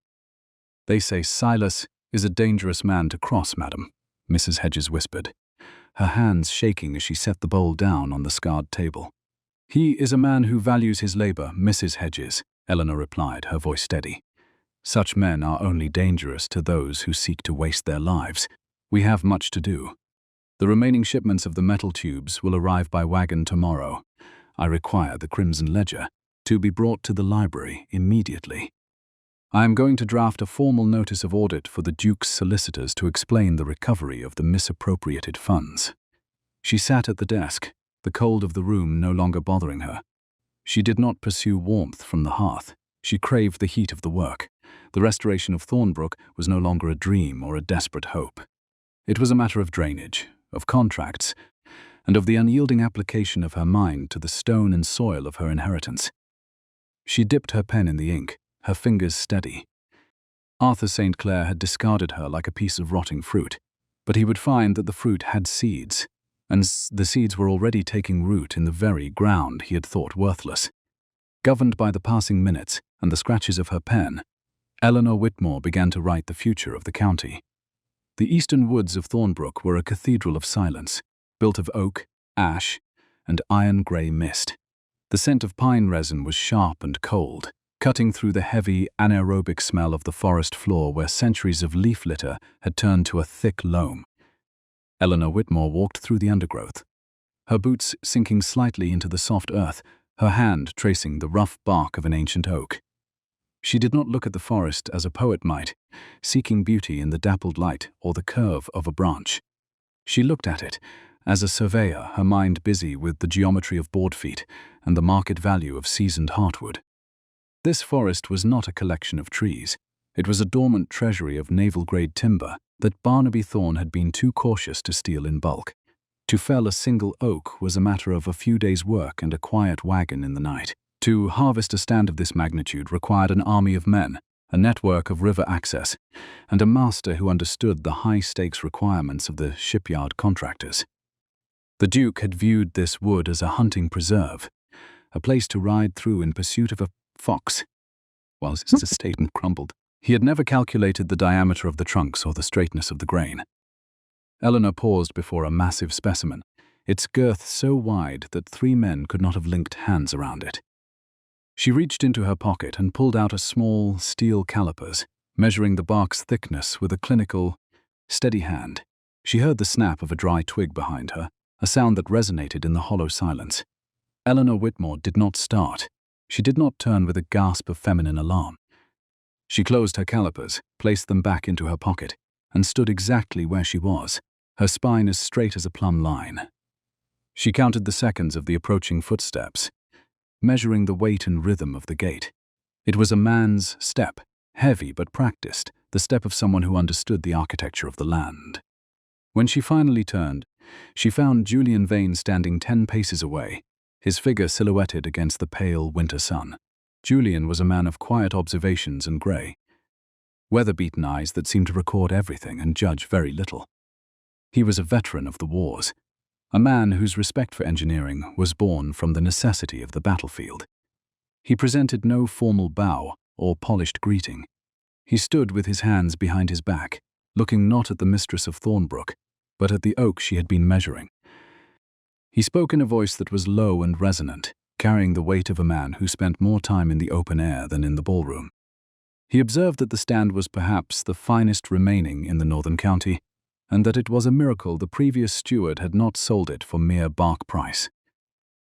"They say Silas is a dangerous man to cross, madam," Mrs. Hedges whispered, her hands shaking as she set the bowl down on the scarred table. "He is a man who values his labor, Mrs. Hedges," Eleanor replied, her voice steady. "Such men are only dangerous to those who seek to waste their lives. We have much to do. The remaining shipments of the metal tubes will arrive by wagon tomorrow. I require the Crimson Ledger to be brought to the library immediately. I am going to draft a formal notice of audit for the Duke's solicitors to explain the recovery of the misappropriated funds." She sat at the desk, the cold of the room no longer bothering her. She did not pursue warmth from the hearth. She craved the heat of the work. The restoration of Thornbrook was no longer a dream or a desperate hope. It was a matter of drainage, of contracts, and of the unyielding application of her mind to the stone and soil of her inheritance. She dipped her pen in the ink, her fingers steady. Arthur St. Clair had discarded her like a piece of rotting fruit, but he would find that the fruit had seeds, and the seeds were already taking root in the very ground he had thought worthless. Governed by the passing minutes and the scratches of her pen, Eleanor Whitmore began to write the future of the county. The eastern woods of Thornbrook were a cathedral of silence, built of oak, ash, and iron-grey mist. The scent of pine resin was sharp and cold, cutting through the heavy, anaerobic smell of the forest floor where centuries of leaf litter had turned to a thick loam. Eleanor Whitmore walked through the undergrowth, her boots sinking slightly into the soft earth, her hand tracing the rough bark of an ancient oak. She did not look at the forest as a poet might, seeking beauty in the dappled light or the curve of a branch. She looked at it as a surveyor, her mind busy with the geometry of board feet and the market value of seasoned heartwood. This forest was not a collection of trees. It was a dormant treasury of naval-grade timber that Barnaby Thorne had been too cautious to steal in bulk. To fell a single oak was a matter of a few days' work and a quiet wagon in the night. To harvest a stand of this magnitude required an army of men, a network of river access, and a master who understood the high-stakes requirements of the shipyard contractors. The Duke had viewed this wood as a hunting preserve, a place to ride through in pursuit of a fox, whilst his estate crumbled. He had never calculated the diameter of the trunks or the straightness of the grain. Eleanor paused before a massive specimen, its girth so wide that 3 men could not have linked hands around it. She reached into her pocket and pulled out a small steel calipers, measuring the bark's thickness with a clinical, steady hand. She heard the snap of a dry twig behind her, a sound that resonated in the hollow silence. Eleanor Whitmore did not start. She did not turn with a gasp of feminine alarm. She closed her calipers, placed them back into her pocket, and stood exactly where she was, her spine as straight as a plumb line. She counted the seconds of the approaching footsteps, measuring the weight and rhythm of the gait. It was a man's step, heavy but practiced, the step of someone who understood the architecture of the land. When she finally turned, she found Julian Vane standing 10 paces away, his figure silhouetted against the pale winter sun. Julian was a man of quiet observations and grey, weather-beaten eyes that seemed to record everything and judge very little. He was a veteran of the wars, a man whose respect for engineering was born from the necessity of the battlefield. He presented no formal bow or polished greeting. He stood with his hands behind his back, looking not at the mistress of Thornbrook, but at the oak she had been measuring. He spoke in a voice that was low and resonant, carrying the weight of a man who spent more time in the open air than in the ballroom. He observed that the stand was perhaps the finest remaining in the northern county, and that it was a miracle the previous steward had not sold it for mere bark price.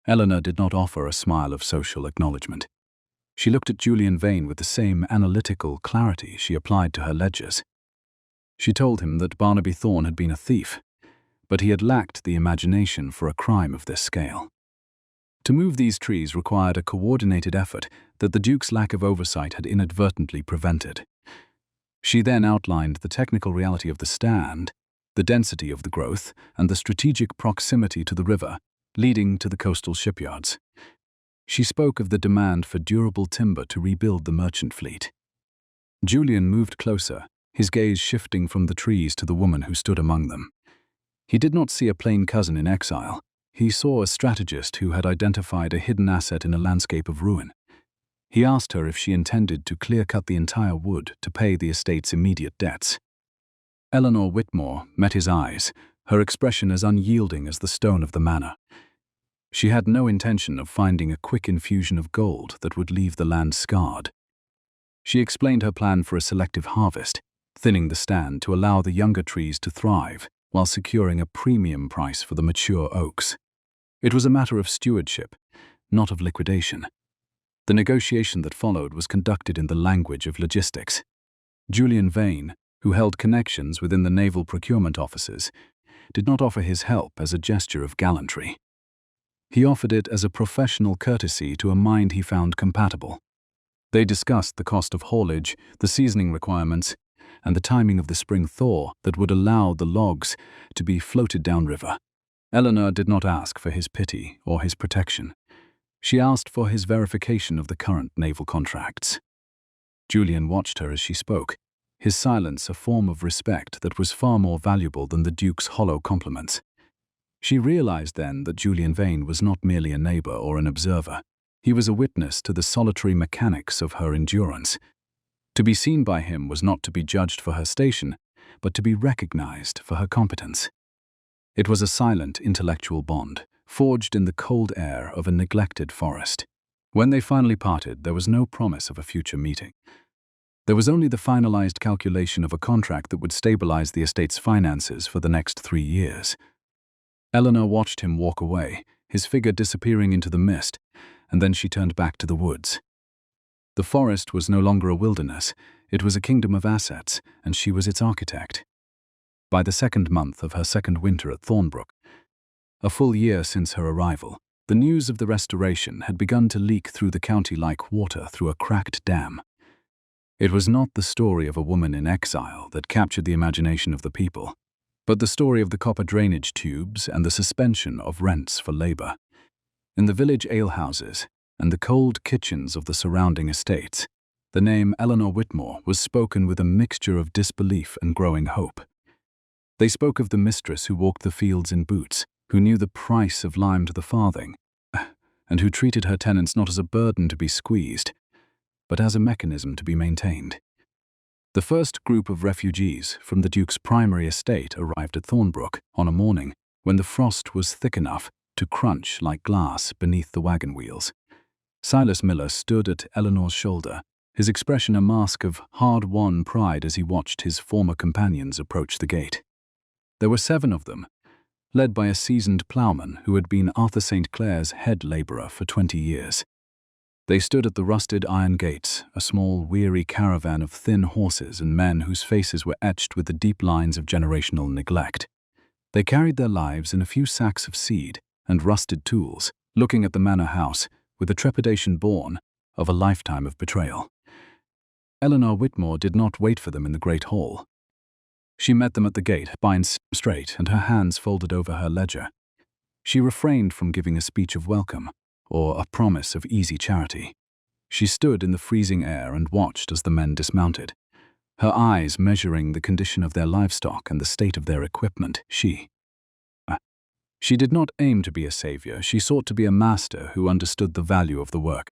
Eleanor did not offer a smile of social acknowledgement. She looked at Julian Vane with the same analytical clarity she applied to her ledgers. She told him that Barnaby Thorne had been a thief, but he had lacked the imagination for a crime of this scale. To move these trees required a coordinated effort that the Duke's lack of oversight had inadvertently prevented. She then outlined the technical reality of the stand, the density of the growth, and the strategic proximity to the river, leading to the coastal shipyards. She spoke of the demand for durable timber to rebuild the merchant fleet. Julian moved closer, his gaze shifting from the trees to the woman who stood among them. He did not see a plain cousin in exile. He saw a strategist who had identified a hidden asset in a landscape of ruin. He asked her if she intended to clear-cut the entire wood to pay the estate's immediate debts. Eleanor Whitmore met his eyes, her expression as unyielding as the stone of the manor. She had no intention of finding a quick infusion of gold that would leave the land scarred. She explained her plan for a selective harvest, thinning the stand to allow the younger trees to thrive while securing a premium price for the mature oaks. It was a matter of stewardship, not of liquidation. The negotiation that followed was conducted in the language of logistics. Julian Vane, who held connections within the naval procurement offices, did not offer his help as a gesture of gallantry. He offered it as a professional courtesy to a mind he found compatible. They discussed the cost of haulage, the seasoning requirements, and the timing of the spring thaw that would allow the logs to be floated downriver. Eleanor did not ask for his pity or his protection. She asked for his verification of the current naval contracts. Julian watched her as she spoke, his silence a form of respect that was far more valuable than the Duke's hollow compliments. She realized then that Julian Vane was not merely a neighbor or an observer. He was a witness to the solitary mechanics of her endurance. To be seen by him was not to be judged for her station, but to be recognized for her competence. It was a silent intellectual bond, forged in the cold air of a neglected forest. When they finally parted, there was no promise of a future meeting. There was only the finalized calculation of a contract that would stabilize the estate's finances for the next 3 years. Eleanor watched him walk away, his figure disappearing into the mist, and then she turned back to the woods. The forest was no longer a wilderness, it was a kingdom of assets, and she was its architect. By the 2nd month of her 2nd winter at Thornbrook, a full year since her arrival, the news of the restoration had begun to leak through the county like water through a cracked dam. It was not the story of a woman in exile that captured the imagination of the people, but the story of the copper drainage tubes and the suspension of rents for labor. In the village alehouses and the cold kitchens of the surrounding estates, the name Eleanor Whitmore was spoken with a mixture of disbelief and growing hope. They spoke of the mistress who walked the fields in boots, who knew the price of lime to the farthing, and who treated her tenants not as a burden to be squeezed, but as a mechanism to be maintained. The first group of refugees from the Duke's primary estate arrived at Thornbrook on a morning when the frost was thick enough to crunch like glass beneath the wagon wheels. Silas Miller stood at Eleanor's shoulder, his expression a mask of hard-won pride as he watched his former companions approach the gate. There were 7 of them, led by a seasoned ploughman who had been Arthur St. Clair's head labourer for 20 years. They stood at the rusted iron gates, a small, weary caravan of thin horses and men whose faces were etched with the deep lines of generational neglect. They carried their lives in a few sacks of seed and rusted tools, looking at the manor house with the trepidation born of a lifetime of betrayal. Eleanor Whitmore did not wait for them in the great hall. She met them at the gate, spine straight and her hands folded over her ledger. She refrained from giving a speech of welcome or a promise of easy charity. She stood in the freezing air and watched as the men dismounted, her eyes measuring the condition of their livestock and the state of their equipment. She did not aim to be a savior, she sought to be a master who understood the value of the work.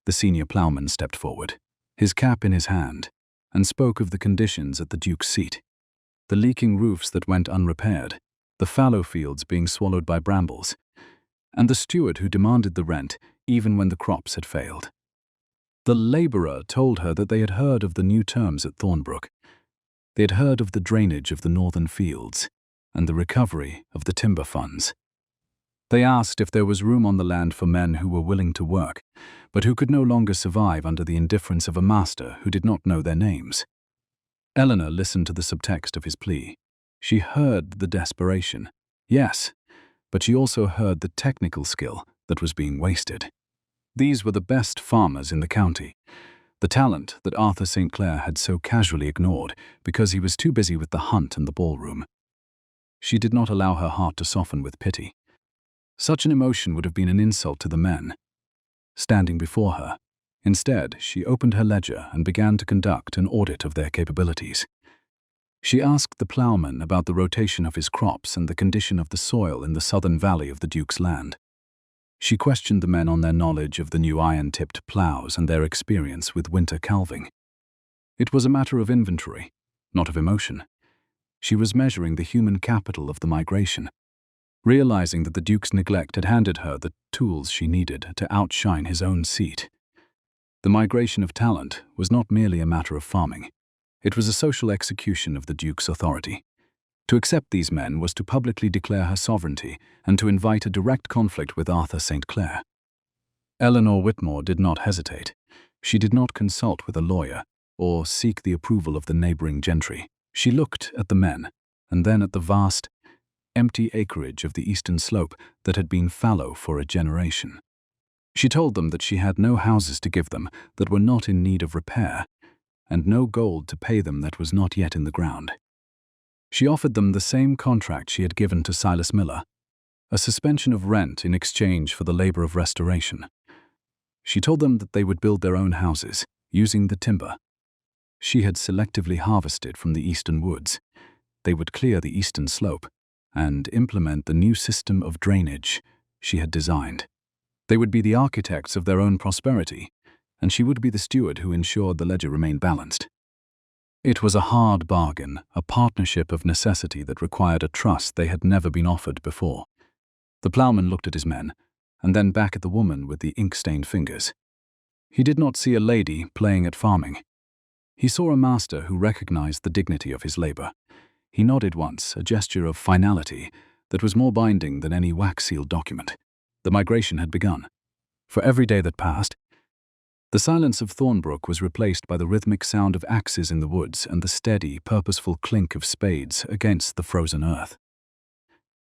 The senior ploughman stepped forward, his cap in his hand, and spoke of the conditions at the Duke's seat. The leaking roofs that went unrepaired, the fallow fields being swallowed by brambles, and the steward who demanded the rent even when the crops had failed. The labourer told her that they had heard of the new terms at Thornbrook. They had heard of the drainage of the northern fields and the recovery of the timber funds. They asked if there was room on the land for men who were willing to work, but who could no longer survive under the indifference of a master who did not know their names. Eleanor listened to the subtext of his plea. She heard the desperation, yes, but she also heard the technical skill that was being wasted. These were the best farmers in the county, the talent that Arthur St. Clair had so casually ignored because he was too busy with the hunt and the ballroom. She did not allow her heart to soften with pity. Such an emotion would have been an insult to the men standing before her. Instead, she opened her ledger and began to conduct an audit of their capabilities. She asked the ploughman about the rotation of his crops and the condition of the soil in the southern valley of the Duke's land. She questioned the men on their knowledge of the new iron-tipped ploughs and their experience with winter calving. It was a matter of inventory, not of emotion. She was measuring the human capital of the migration, realizing that the Duke's neglect had handed her the tools she needed to outshine his own seat. The migration of talent was not merely a matter of farming. It was a social execution of the Duke's authority. To accept these men was to publicly declare her sovereignty and to invite a direct conflict with Arthur St. Clair. Eleanor Whitmore did not hesitate. She did not consult with a lawyer or seek the approval of the neighboring gentry. She looked at the men and then at the vast, empty acreage of the eastern slope that had been fallow for a generation. She told them that she had no houses to give them that were not in need of repair, and no gold to pay them that was not yet in the ground. She offered them the same contract she had given to Silas Miller, a suspension of rent in exchange for the labor of restoration. She told them that they would build their own houses, using the timber she had selectively harvested from the eastern woods. They would clear the eastern slope and implement the new system of drainage she had designed. They would be the architects of their own prosperity, and she would be the steward who ensured the ledger remained balanced. It was a hard bargain, a partnership of necessity that required a trust they had never been offered before. The ploughman looked at his men, and then back at the woman with the ink-stained fingers. He did not see a lady playing at farming. He saw a master who recognized the dignity of his labor. He nodded once, a gesture of finality that was more binding than any wax-sealed document. The migration had begun. For every day that passed, the silence of Thornbrook was replaced by the rhythmic sound of axes in the woods and the steady, purposeful clink of spades against the frozen earth.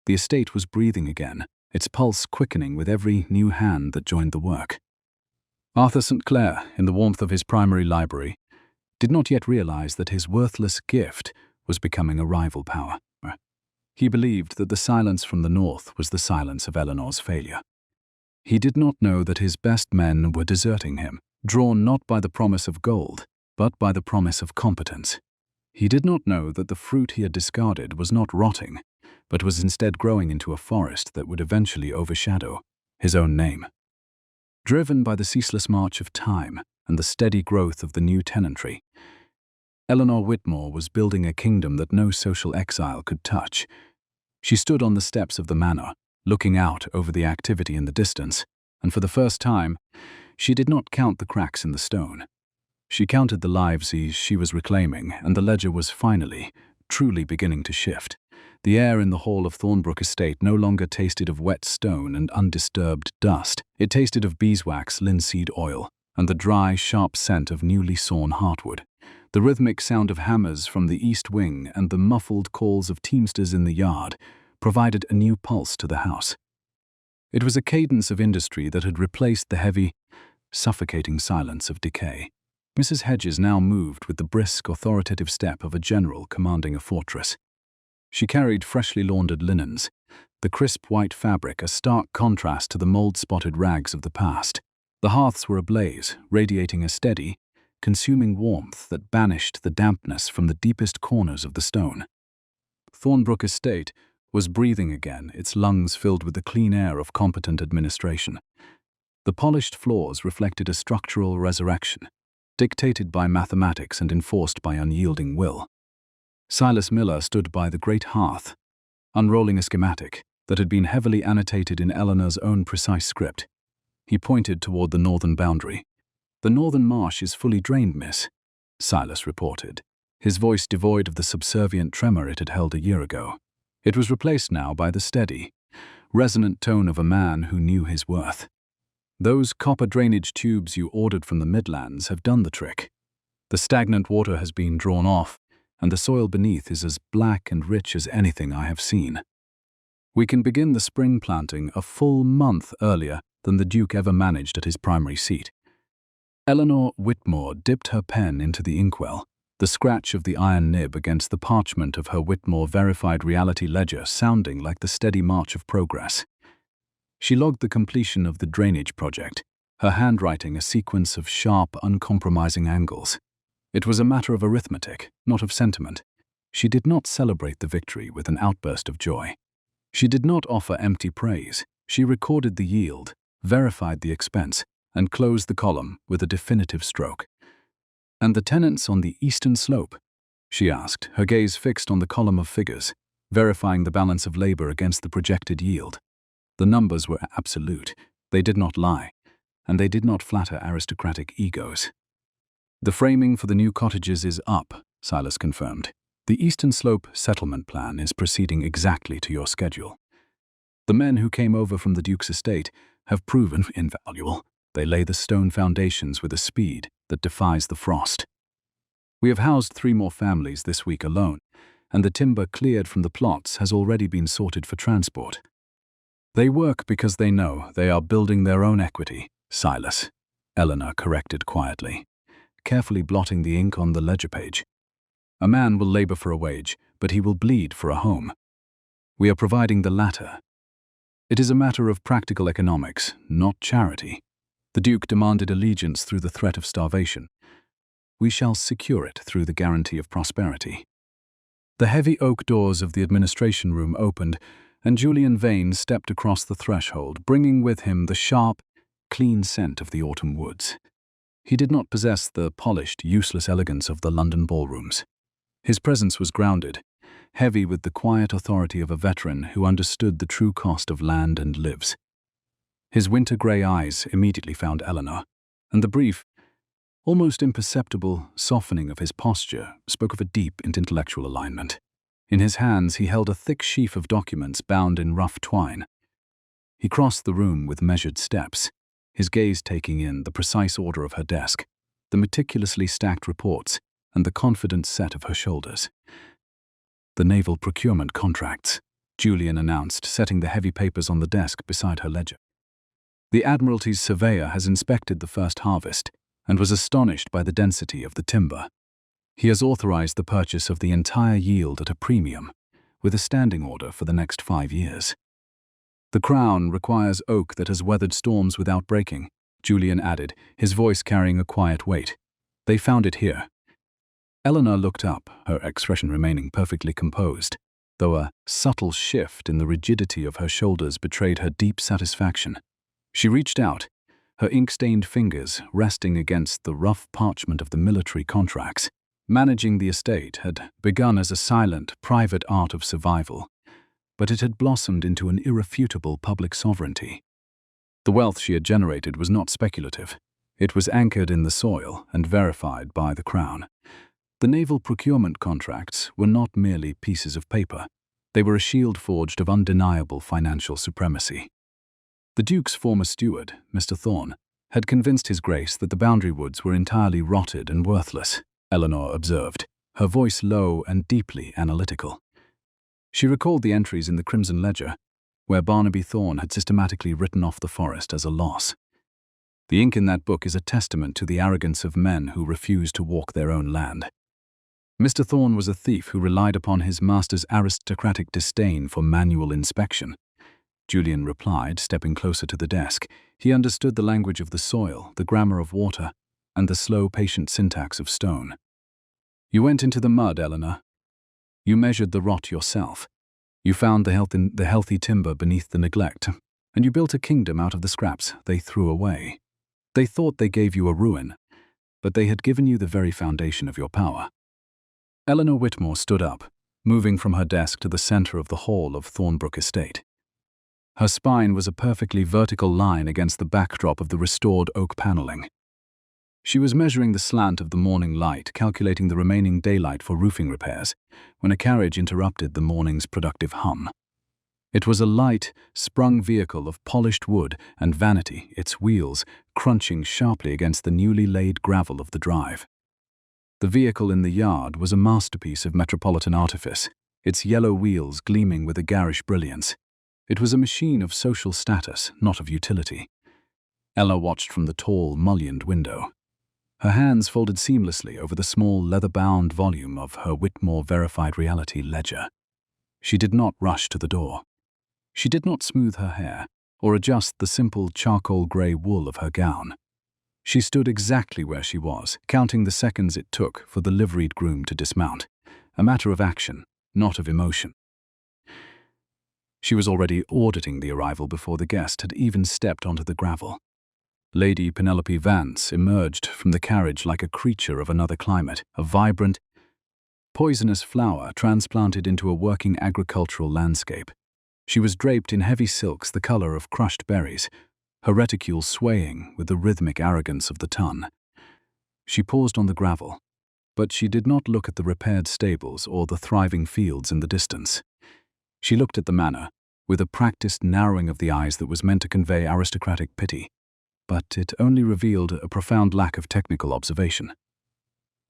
The estate was breathing again, its pulse quickening with every new hand that joined the work. Arthur St. Clair, in the warmth of his primary library, did not yet realize that his worthless gift was becoming a rival power. He believed that the silence from the north was the silence of Eleanor's failure. He did not know that his best men were deserting him, drawn not by the promise of gold, but by the promise of competence. He did not know that the fruit he had discarded was not rotting, but was instead growing into a forest that would eventually overshadow his own name. Driven by the ceaseless march of time and the steady growth of the new tenantry, Eleanor Whitmore was building a kingdom that no social exile could touch. She stood on the steps of the manor, looking out over the activity in the distance, and for the first time, she did not count the cracks in the stone. She counted the lives she was reclaiming, and the ledger was finally, truly beginning to shift. The air in the hall of Thornbrook Estate no longer tasted of wet stone and undisturbed dust. It tasted of beeswax, linseed oil, and the dry, sharp scent of newly sawn heartwood. The rhythmic sound of hammers from the east wing and the muffled calls of teamsters in the yard provided a new pulse to the house. It was a cadence of industry that had replaced the heavy, suffocating silence of decay. Mrs. Hedges now moved with the brisk, authoritative step of a general commanding a fortress. She carried freshly laundered linens, the crisp white fabric a stark contrast to the mold-spotted rags of the past. The hearths were ablaze, radiating a steady, consuming warmth that banished the dampness from the deepest corners of the stone. Thornbrook Estate was breathing again, its lungs filled with the clean air of competent administration. The polished floors reflected a structural resurrection, dictated by mathematics and enforced by unyielding will. Silas Miller stood by the great hearth, unrolling a schematic that had been heavily annotated in Eleanor's own precise script. He pointed toward the northern boundary. "The northern marsh is fully drained, miss," Silas reported, his voice devoid of the subservient tremor it had held a year ago. It was replaced now by the steady, resonant tone of a man who knew his worth. "Those copper drainage tubes you ordered from the Midlands have done the trick. The stagnant water has been drawn off, and the soil beneath is as black and rich as anything I have seen. We can begin the spring planting a full month earlier than the Duke ever managed at his primary seat." Eleanor Whitmore dipped her pen into the inkwell, the scratch of the iron nib against the parchment of her Whitmore verified reality ledger sounding like the steady march of progress. She logged the completion of the drainage project, her handwriting a sequence of sharp, uncompromising angles. It was a matter of arithmetic, not of sentiment. She did not celebrate the victory with an outburst of joy. She did not offer empty praise. She recorded the yield, verified the expense, and closed the column with a definitive stroke. "And the tenants on the eastern slope?" she asked, her gaze fixed on the column of figures, verifying the balance of labor against the projected yield. The numbers were absolute. They did not lie, and they did not flatter aristocratic egos. "The framing for the new cottages is up," Silas confirmed. "The Eastern Slope settlement plan is proceeding exactly to your schedule. The men who came over from the Duke's estate have proven invaluable. They lay the stone foundations with a speed that defies the frost. We have housed 3 more families this week alone, and the timber cleared from the plots has already been sorted for transport. They work because they know they are building their own equity, Silas," Eleanor corrected quietly, carefully blotting the ink on the ledger page. "A man will labor for a wage, but he will bleed for a home. We are providing the latter. It is a matter of practical economics, not charity. The Duke demanded allegiance through the threat of starvation. We shall secure it through the guarantee of prosperity." The heavy oak doors of the administration room opened, and Julian Vane stepped across the threshold, bringing with him the sharp, clean scent of the autumn woods. He did not possess the polished, useless elegance of the London ballrooms. His presence was grounded, heavy with the quiet authority of a veteran who understood the true cost of land and lives. His winter-grey eyes immediately found Eleanor, and the brief, almost imperceptible softening of his posture spoke of a deep intellectual alignment. In his hands he held a thick sheaf of documents bound in rough twine. He crossed the room with measured steps, his gaze taking in the precise order of her desk, the meticulously stacked reports, and the confident set of her shoulders. "The naval procurement contracts," Julian announced, setting the heavy papers on the desk beside her ledger. "The Admiralty's surveyor has inspected the first harvest and was astonished by the density of the timber. He has authorized the purchase of the entire yield at a premium, with a standing order for the next 5 years. The crown requires oak that has weathered storms without breaking, Julian added, his voice carrying a quiet weight. They found it here. Eleanor looked up, her expression remaining perfectly composed, though a subtle shift in the rigidity of her shoulders betrayed her deep satisfaction. She reached out, her ink-stained fingers resting against the rough parchment of the military contracts. Managing the estate had begun as a silent, private art of survival, but it had blossomed into an irrefutable public sovereignty. The wealth she had generated was not speculative. It was anchored in the soil and verified by the crown. The naval procurement contracts were not merely pieces of paper. They were a shield forged of undeniable financial supremacy. The Duke's former steward, Mr. Thorne, had convinced His Grace that the Boundary Woods were entirely rotted and worthless, Eleanor observed, her voice low and deeply analytical. She recalled the entries in the Crimson Ledger, where Barnaby Thorne had systematically written off the forest as a loss. The ink in that book is a testament to the arrogance of men who refuse to walk their own land. Mr. Thorne was a thief who relied upon his master's aristocratic disdain for manual inspection. Julian replied, stepping closer to the desk. He understood the language of the soil, the grammar of water, and the slow, patient syntax of stone. You went into the mud, Eleanor. You measured the rot yourself. You found the healthy timber beneath the neglect, and you built a kingdom out of the scraps they threw away. They thought they gave you a ruin, but they had given you the very foundation of your power. Eleanor Whitmore stood up, moving from her desk to the center of the hall of Thornbrook Estate. Her spine was a perfectly vertical line against the backdrop of the restored oak paneling. She was measuring the slant of the morning light, calculating the remaining daylight for roofing repairs, when a carriage interrupted the morning's productive hum. It was a light, sprung vehicle of polished wood and vanity, its wheels crunching sharply against the newly laid gravel of the drive. The vehicle in the yard was a masterpiece of metropolitan artifice, its yellow wheels gleaming with a garish brilliance. It was a machine of social status, not of utility. Ella watched from the tall, mullioned window. Her hands folded seamlessly over the small, leather-bound volume of her Whitmore Verified Reality ledger. She did not rush to the door. She did not smooth her hair or adjust the simple charcoal-grey wool of her gown. She stood exactly where she was, counting the seconds it took for the liveried groom to dismount, a matter of action, not of emotion. She was already auditing the arrival before the guest had even stepped onto the gravel. Lady Penelope Vance emerged from the carriage like a creature of another climate, a vibrant, poisonous flower transplanted into a working agricultural landscape. She was draped in heavy silks the color of crushed berries, her reticule swaying with the rhythmic arrogance of the ton. She paused on the gravel, but she did not look at the repaired stables or the thriving fields in the distance. She looked at the manor, with a practiced narrowing of the eyes that was meant to convey aristocratic pity, but it only revealed a profound lack of technical observation.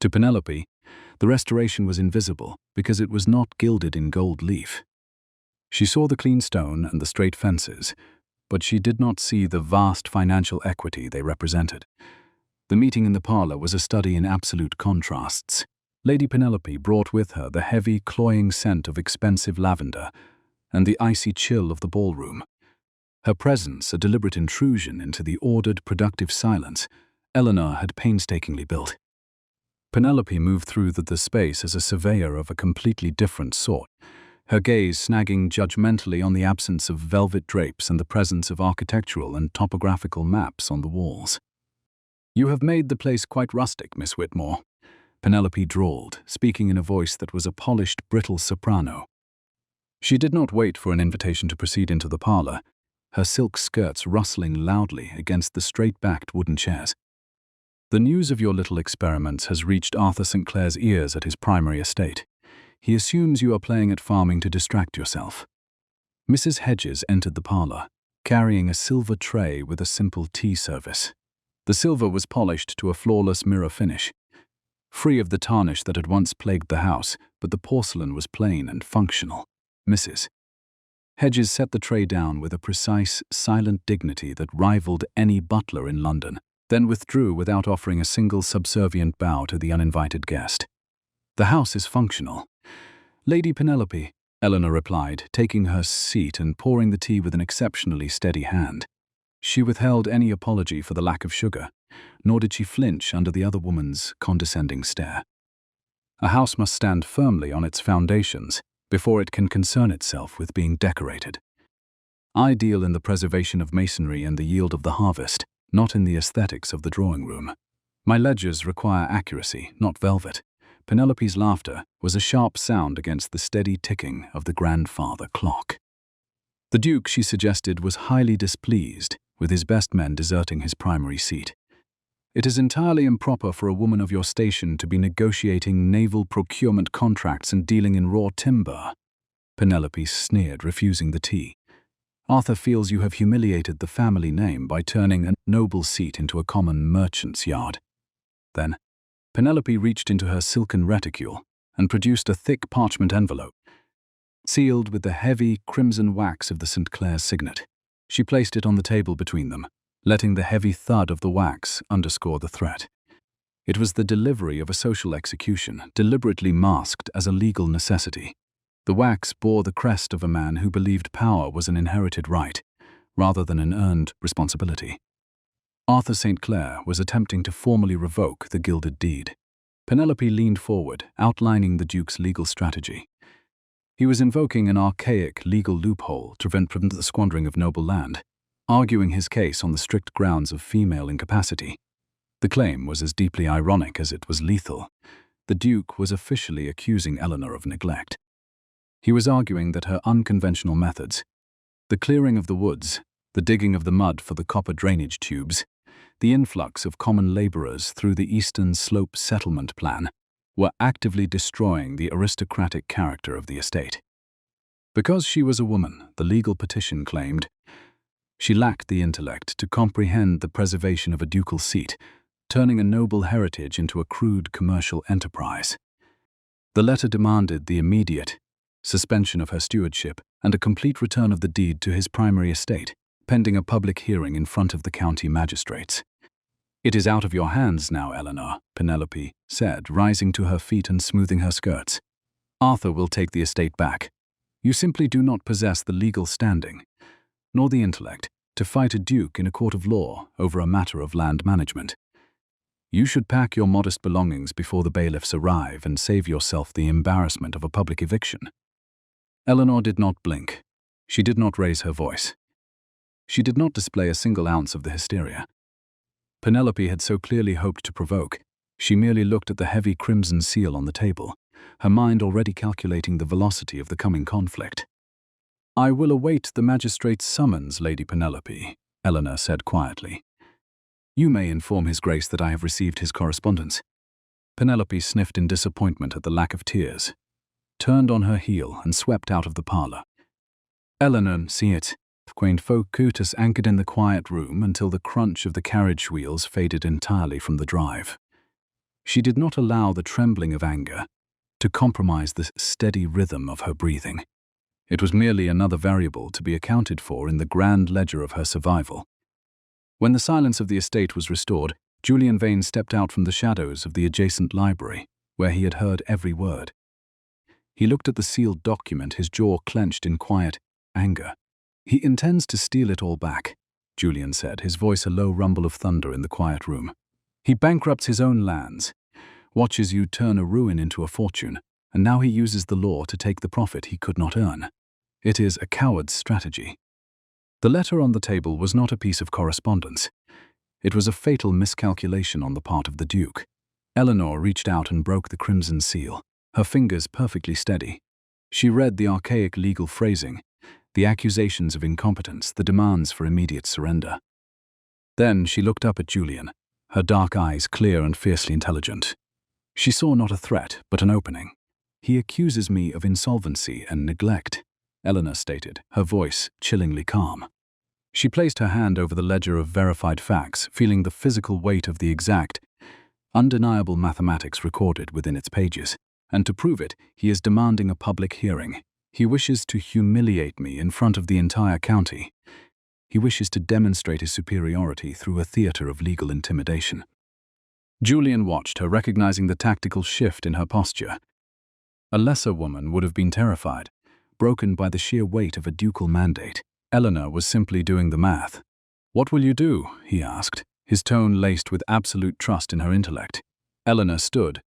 To Penelope, the restoration was invisible because it was not gilded in gold leaf. She saw the clean stone and the straight fences, but she did not see the vast financial equity they represented. The meeting in the parlor was a study in absolute contrasts. Lady Penelope brought with her the heavy, cloying scent of expensive lavender and the icy chill of the ballroom. Her presence a deliberate intrusion into the ordered, productive silence Eleanor had painstakingly built. Penelope moved through the space as a surveyor of a completely different sort, her gaze snagging judgmentally on the absence of velvet drapes and the presence of architectural and topographical maps on the walls. "You have made the place quite rustic, Miss Whitmore," Penelope drawled, speaking in a voice that was a polished, brittle soprano. She did not wait for an invitation to proceed into the parlor, her silk skirts rustling loudly against the straight-backed wooden chairs. "The news of your little experiments has reached Arthur St. Clair's ears at his primary estate. He assumes you are playing at farming to distract yourself." Mrs. Hedges entered the parlor, carrying a silver tray with a simple tea service. The silver was polished to a flawless mirror finish, free of the tarnish that had once plagued the house, but the porcelain was plain and functional. Mrs. Hedges set the tray down with a precise, silent dignity that rivaled any butler in London, then withdrew without offering a single subservient bow to the uninvited guest. The house is functional. Lady Penelope, Eleanor replied, taking her seat and pouring the tea with an exceptionally steady hand. She withheld any apology for the lack of sugar, nor did she flinch under the other woman's condescending stare. A house must stand firmly on its foundations before it can concern itself with being decorated. I deal in the preservation of masonry and the yield of the harvest, not in the aesthetics of the drawing room. My ledgers require accuracy, not velvet. Penelope's laughter was a sharp sound against the steady ticking of the grandfather clock. The Duke, she suggested, was highly displeased with his best men deserting his primary seat. It is entirely improper for a woman of your station to be negotiating naval procurement contracts and dealing in raw timber. Penelope sneered, refusing the tea. Arthur feels you have humiliated the family name by turning a noble seat into a common merchant's yard. Then, Penelope reached into her silken reticule and produced a thick parchment envelope, sealed with the heavy crimson wax of the St. Clair's signet. She placed it on the table between them, letting the heavy thud of the wax underscore the threat. It was the delivery of a social execution, deliberately masked as a legal necessity. The wax bore the crest of a man who believed power was an inherited right, rather than an earned responsibility. Arthur St. Clair was attempting to formally revoke the gilded deed. Penelope leaned forward, outlining the Duke's legal strategy. He was invoking an archaic legal loophole to prevent the squandering of noble land, arguing his case on the strict grounds of female incapacity. The claim was as deeply ironic as it was lethal. The Duke was officially accusing Eleanor of neglect. He was arguing that her unconventional methods, the clearing of the woods, the digging of the mud for the copper drainage tubes, the influx of common laborers through the Eastern Slope settlement plan, were actively destroying the aristocratic character of the estate. Because she was a woman, the legal petition claimed, she lacked the intellect to comprehend the preservation of a ducal seat, turning a noble heritage into a crude commercial enterprise. The letter demanded the immediate suspension of her stewardship and a complete return of the deed to his primary estate, pending a public hearing in front of the county magistrates. "It is out of your hands now, Eleanor," Penelope said, rising to her feet and smoothing her skirts. "Arthur will take the estate back. You simply do not possess the legal standing, nor the intellect, to fight a duke in a court of law over a matter of land management. You should pack your modest belongings before the bailiffs arrive and save yourself the embarrassment of a public eviction." Eleanor did not blink. She did not raise her voice. She did not display a single ounce of the hysteria Penelope had so clearly hoped to provoke. She merely looked at the heavy crimson seal on the table, her mind already calculating the velocity of the coming conflict. "I will await the magistrate's summons, Lady Penelope," Eleanor said quietly. "You may inform His Grace that I have received his correspondence." Penelope sniffed in disappointment at the lack of tears, turned on her heel and swept out of the parlor. Eleanor, see it. Quaint Focutus anchored in the quiet room until the crunch of the carriage wheels faded entirely from the drive. She did not allow the trembling of anger to compromise the steady rhythm of her breathing. It was merely another variable to be accounted for in the grand ledger of her survival. When the silence of the estate was restored, Julian Vane stepped out from the shadows of the adjacent library, where he had heard every word. He looked at the sealed document, his jaw clenched in quiet anger. "He intends to steal it all back," Julian said, his voice a low rumble of thunder in the quiet room. "He bankrupts his own lands, watches you turn a ruin into a fortune, and now he uses the law to take the profit he could not earn. It is a coward's strategy." The letter on the table was not a piece of correspondence. It was a fatal miscalculation on the part of the Duke. Eleanor reached out and broke the crimson seal, her fingers perfectly steady. She read the archaic legal phrasing, the accusations of incompetence, the demands for immediate surrender. Then she looked up at Julian, her dark eyes clear and fiercely intelligent. She saw not a threat, but an opening. "He accuses me of insolvency and neglect," Eleanor stated, her voice chillingly calm. She placed her hand over the ledger of verified facts, feeling the physical weight of the exact, undeniable mathematics recorded within its pages. "And to prove it, he is demanding a public hearing. He wishes to humiliate me in front of the entire county. He wishes to demonstrate his superiority through a theater of legal intimidation." Julian watched her, recognizing the tactical shift in her posture. A lesser woman would have been terrified, broken by the sheer weight of a ducal mandate. Eleanor was simply doing the math. "What will you do?" he asked, his tone laced with absolute trust in her intellect. Eleanor stood,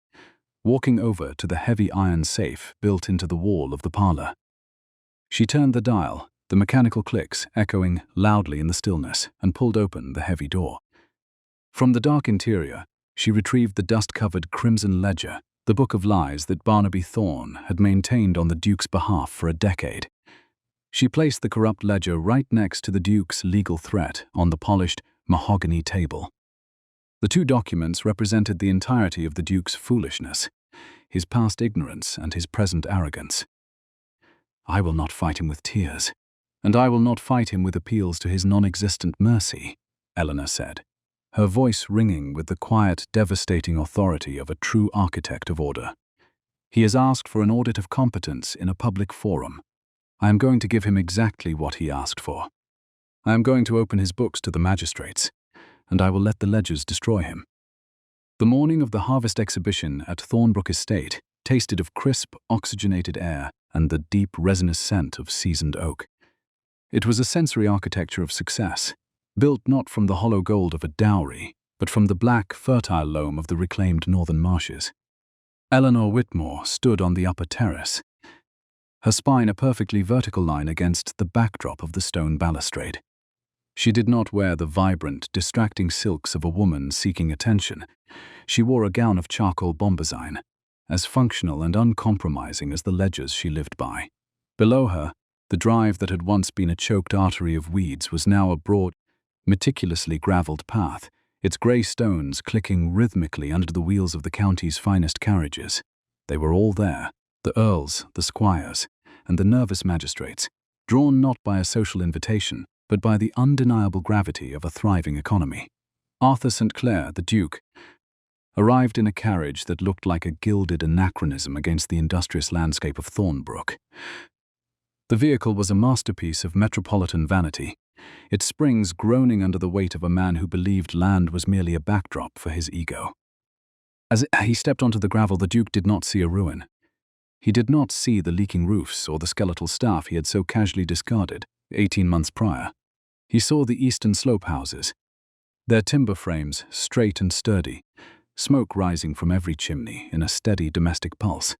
walking over to the heavy iron safe built into the wall of the parlor. She turned the dial, the mechanical clicks echoing loudly in the stillness, and pulled open the heavy door. From the dark interior, she retrieved the dust-covered crimson ledger, the book of lies that Barnaby Thorne had maintained on the Duke's behalf for a decade. She placed the corrupt ledger right next to the Duke's legal threat on the polished mahogany table. The two documents represented the entirety of the Duke's foolishness, his past ignorance and his present arrogance. "I will not fight him with tears, and I will not fight him with appeals to his non-existent mercy," Eleanor said, her voice ringing with the quiet, devastating authority of a true architect of order. "He has asked for an audit of competence in a public forum. I am going to give him exactly what he asked for. I am going to open his books to the magistrates, and I will let the ledgers destroy him." The morning of the harvest exhibition at Thornbrook Estate tasted of crisp, oxygenated air and the deep, resinous scent of seasoned oak. It was a sensory architecture of success, built not from the hollow gold of a dowry, but from the black, fertile loam of the reclaimed northern marshes. Eleanor Whitmore stood on the upper terrace, her spine a perfectly vertical line against the backdrop of the stone balustrade. She did not wear the vibrant, distracting silks of a woman seeking attention. She wore a gown of charcoal bombazine, as functional and uncompromising as the ledgers she lived by. Below her, the drive that had once been a choked artery of weeds was now a broad, meticulously gravelled path, its grey stones clicking rhythmically under the wheels of the county's finest carriages. They were all there, the earls, the squires, and the nervous magistrates, drawn not by a social invitation, but by the undeniable gravity of a thriving economy. Arthur St. Clair, the Duke, arrived in a carriage that looked like a gilded anachronism against the industrious landscape of Thornbrook. The vehicle was a masterpiece of metropolitan vanity, its springs groaning under the weight of a man who believed land was merely a backdrop for his ego. As he stepped onto the gravel, the Duke did not see a ruin. He did not see the leaking roofs or the skeletal staff he had so casually discarded 18 months prior. He saw the eastern slope houses, their timber frames straight and sturdy, smoke rising from every chimney in a steady domestic pulse.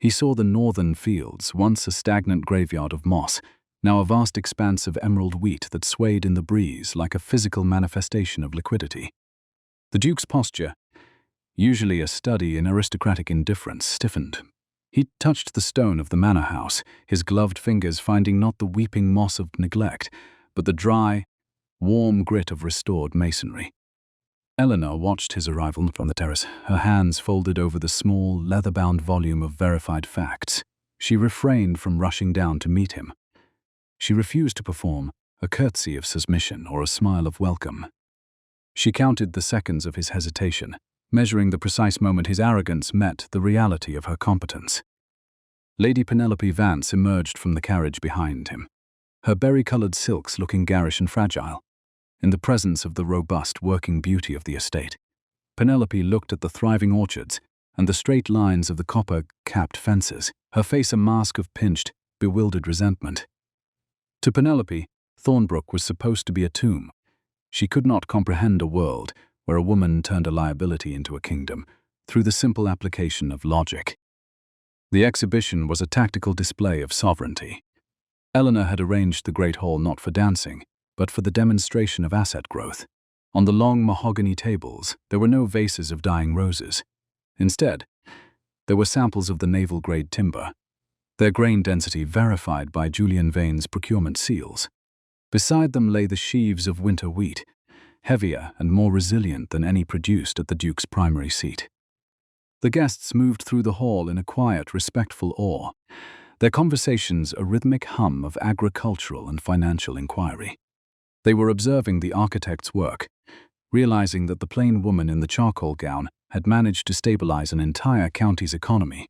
He saw the northern fields, once a stagnant graveyard of moss, now a vast expanse of emerald wheat that swayed in the breeze like a physical manifestation of liquidity. The Duke's posture, usually a study in aristocratic indifference, stiffened. He touched the stone of the manor house, his gloved fingers finding not the weeping moss of neglect, but the dry, warm grit of restored masonry. Eleanor watched his arrival from the terrace, her hands folded over the small, leather-bound volume of verified facts. She refrained from rushing down to meet him. She refused to perform a curtsy of submission or a smile of welcome. She counted the seconds of his hesitation, measuring the precise moment his arrogance met the reality of her competence. Lady Penelope Vance emerged from the carriage behind him, her berry-coloured silks looking garish and fragile, in the presence of the robust working beauty of the estate. Penelope looked at the thriving orchards and the straight lines of the copper-capped fences, her face a mask of pinched, bewildered resentment. To Penelope, Thornbrook was supposed to be a tomb. She could not comprehend a world where a woman turned a liability into a kingdom through the simple application of logic. The exhibition was a tactical display of sovereignty. Eleanor had arranged the Great Hall not for dancing, but for the demonstration of asset growth. On the long mahogany tables, there were no vases of dying roses. Instead, there were samples of the naval-grade timber, their grain density verified by Julian Vane's procurement seals. Beside them lay the sheaves of winter wheat, heavier and more resilient than any produced at the Duke's primary seat. The guests moved through the hall in a quiet, respectful awe, their conversations a rhythmic hum of agricultural and financial inquiry. They were observing the architect's work, realizing that the plain woman in the charcoal gown had managed to stabilize an entire county's economy,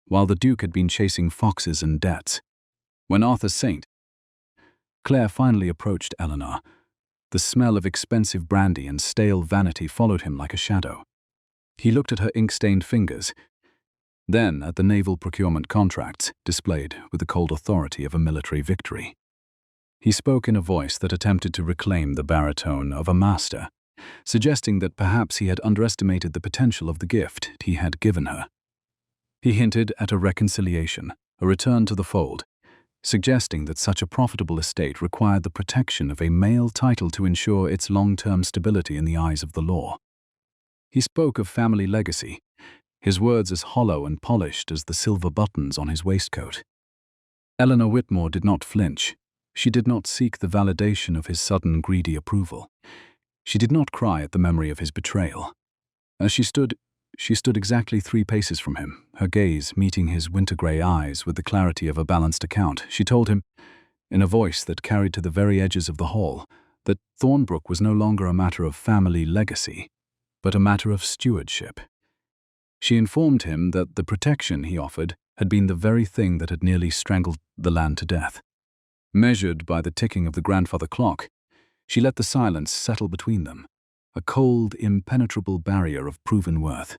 while the Duke had been chasing foxes and debts. When Arthur St. Clair finally approached Eleanor, the smell of expensive brandy and stale vanity followed him like a shadow. He looked at her ink-stained fingers, then at the naval procurement contracts displayed with the cold authority of a military victory. He spoke in a voice that attempted to reclaim the baritone of a master, suggesting that perhaps he had underestimated the potential of the gift he had given her. He hinted at a reconciliation, a return to the fold, suggesting that such a profitable estate required the protection of a male title to ensure its long-term stability in the eyes of the law. He spoke of family legacy, his words as hollow and polished as the silver buttons on his waistcoat. Eleanor Whitmore did not flinch. She did not seek the validation of his sudden greedy approval. She did not cry at the memory of his betrayal. As she stood exactly 3 paces from him, her gaze meeting his winter-grey eyes with the clarity of a balanced account. She told him, in a voice that carried to the very edges of the hall, that Thornbrook was no longer a matter of family legacy, but a matter of stewardship. She informed him that the protection he offered had been the very thing that had nearly strangled the land to death. Measured by the ticking of the grandfather clock, she let the silence settle between them, a cold, impenetrable barrier of proven worth.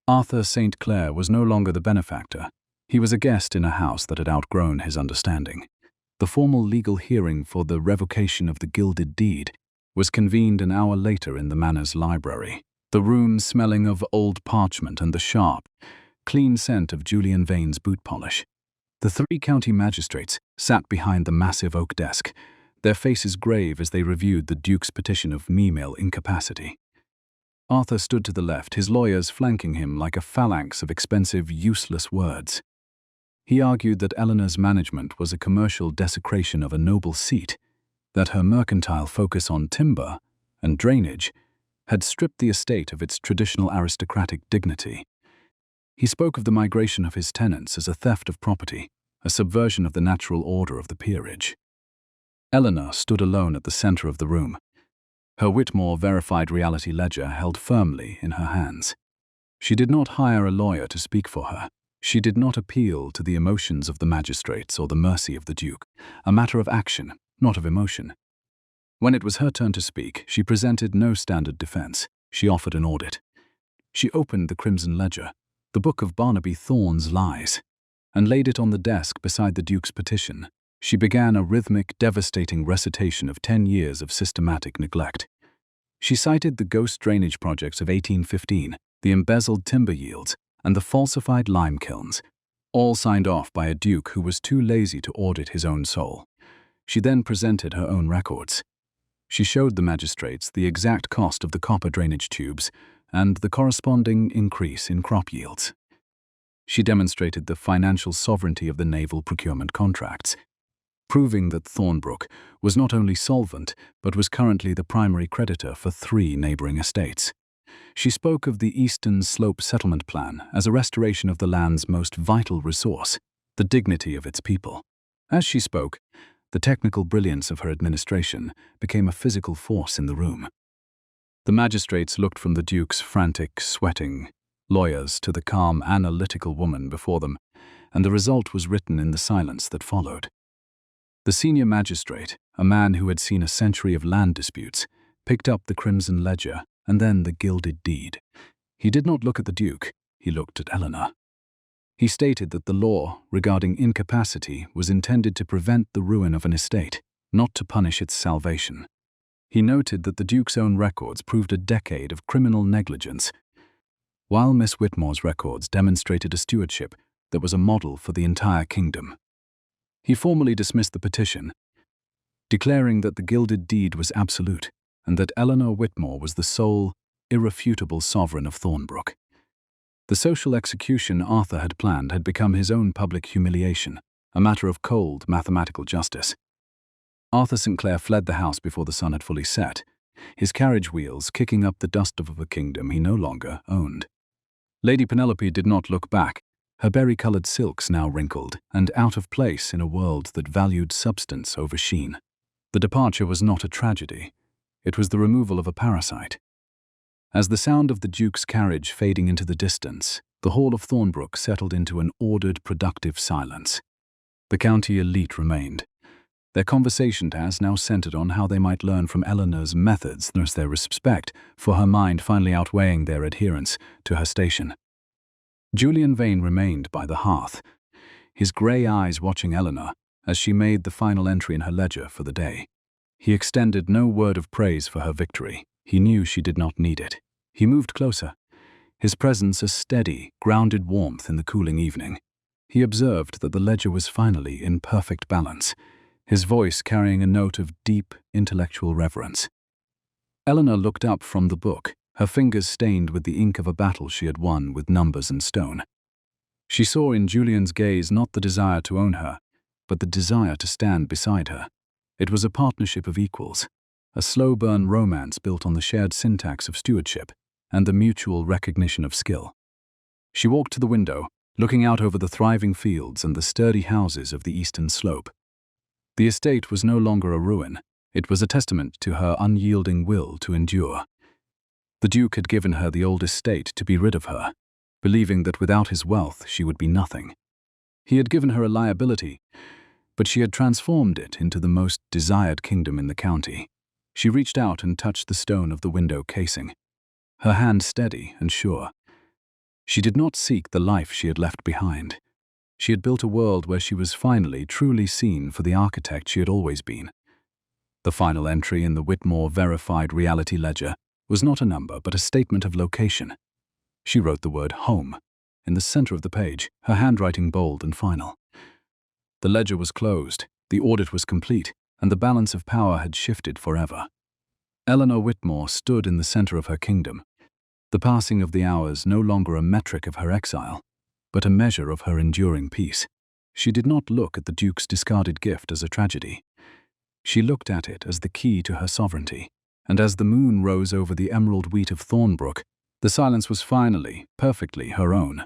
Arthur St. Clair was no longer the benefactor. He was a guest in a house that had outgrown his understanding. The formal legal hearing for the revocation of the gilded deed was convened an hour later in the manor's library, the room smelling of old parchment and the sharp, clean scent of Julian Vane's boot polish. The 3 county magistrates sat behind the massive oak desk, their faces grave as they reviewed the Duke's petition of menial incapacity. Arthur stood to the left, his lawyers flanking him like a phalanx of expensive, useless words. He argued that Eleanor's management was a commercial desecration of a noble seat, that her mercantile focus on timber and drainage had stripped the estate of its traditional aristocratic dignity. He spoke of the migration of his tenants as a theft of property, a subversion of the natural order of the peerage. Eleanor stood alone at the center of the room, her Whitmore verified reality ledger held firmly in her hands. She did not hire a lawyer to speak for her. She did not appeal to the emotions of the magistrates or the mercy of the Duke, a matter of action, not of emotion. When it was her turn to speak, she presented no standard defense. She offered an audit. She opened the crimson ledger, the book of Barnaby Thorne's lies, and laid it on the desk beside the Duke's petition. She began a rhythmic, devastating recitation of 10 years of systematic neglect. She cited the ghost drainage projects of 1815, the embezzled timber yields, and the falsified lime kilns, all signed off by a Duke who was too lazy to audit his own soul. She then presented her own records. She showed the magistrates the exact cost of the copper drainage tubes and the corresponding increase in crop yields. She demonstrated the financial sovereignty of the naval procurement contracts, proving that Thornbrook was not only solvent, but was currently the primary creditor for 3 neighboring estates. She spoke of the Eastern Slope Settlement Plan as a restoration of the land's most vital resource, the dignity of its people. As she spoke, the technical brilliance of her administration became a physical force in the room. The magistrates looked from the Duke's frantic, sweating lawyers to the calm, analytical woman before them, and the result was written in the silence that followed. The senior magistrate, a man who had seen a century of land disputes, picked up the crimson ledger and then the gilded deed. He did not look at the Duke, he looked at Eleanor. He stated that the law regarding incapacity was intended to prevent the ruin of an estate, not to punish its salvation. He noted that the Duke's own records proved a decade of criminal negligence, while Miss Whitmore's records demonstrated a stewardship that was a model for the entire kingdom. He formally dismissed the petition, declaring that the gilded deed was absolute and that Eleanor Whitmore was the sole, irrefutable sovereign of Thornbrook. The social execution Arthur had planned had become his own public humiliation, a matter of cold, mathematical justice. Arthur St. Clair fled the house before the sun had fully set, his carriage wheels kicking up the dust of a kingdom he no longer owned. Lady Penelope did not look back, her berry-colored silks now wrinkled and out of place in a world that valued substance over sheen. The departure was not a tragedy. It was the removal of a parasite. As the sound of the Duke's carriage fading into the distance, the hall of Thornbrook settled into an ordered, productive silence. The county elite remained. Their conversation has now centered on how they might learn from Eleanor's methods, thus their respect for her mind finally outweighing their adherence to her station. Julian Vane remained by the hearth, his grey eyes watching Eleanor as she made the final entry in her ledger for the day. He extended no word of praise for her victory. He knew she did not need it. He moved closer, his presence a steady, grounded warmth in the cooling evening. He observed that the ledger was finally in perfect balance, his voice carrying a note of deep, intellectual reverence. Eleanor looked up from the book, her fingers stained with the ink of a battle she had won with numbers and stone. She saw in Julian's gaze not the desire to own her, but the desire to stand beside her. It was a partnership of equals, a slow-burn romance built on the shared syntax of stewardship and the mutual recognition of skill. She walked to the window, looking out over the thriving fields and the sturdy houses of the eastern slope. The estate was no longer a ruin. It was a testament to her unyielding will to endure. The Duke had given her the old estate to be rid of her, believing that without his wealth she would be nothing. He had given her a liability, but she had transformed it into the most desired kingdom in the county. She reached out and touched the stone of the window casing, her hand steady and sure. She did not seek the life she had left behind. She had built a world where she was finally truly seen for the architect she had always been. The final entry in the Whitmore verified reality ledger was not a number but a statement of location. She wrote the word home in the center of the page, her handwriting bold and final. The ledger was closed, the audit was complete, and the balance of power had shifted forever. Eleanor Whitmore stood in the center of her kingdom, the passing of the hours no longer a metric of her exile, but a measure of her enduring peace. She did not look at the Duke's discarded gift as a tragedy. She looked at it as the key to her sovereignty, and as the moon rose over the emerald wheat of Thornbrook, the silence was finally, perfectly her own.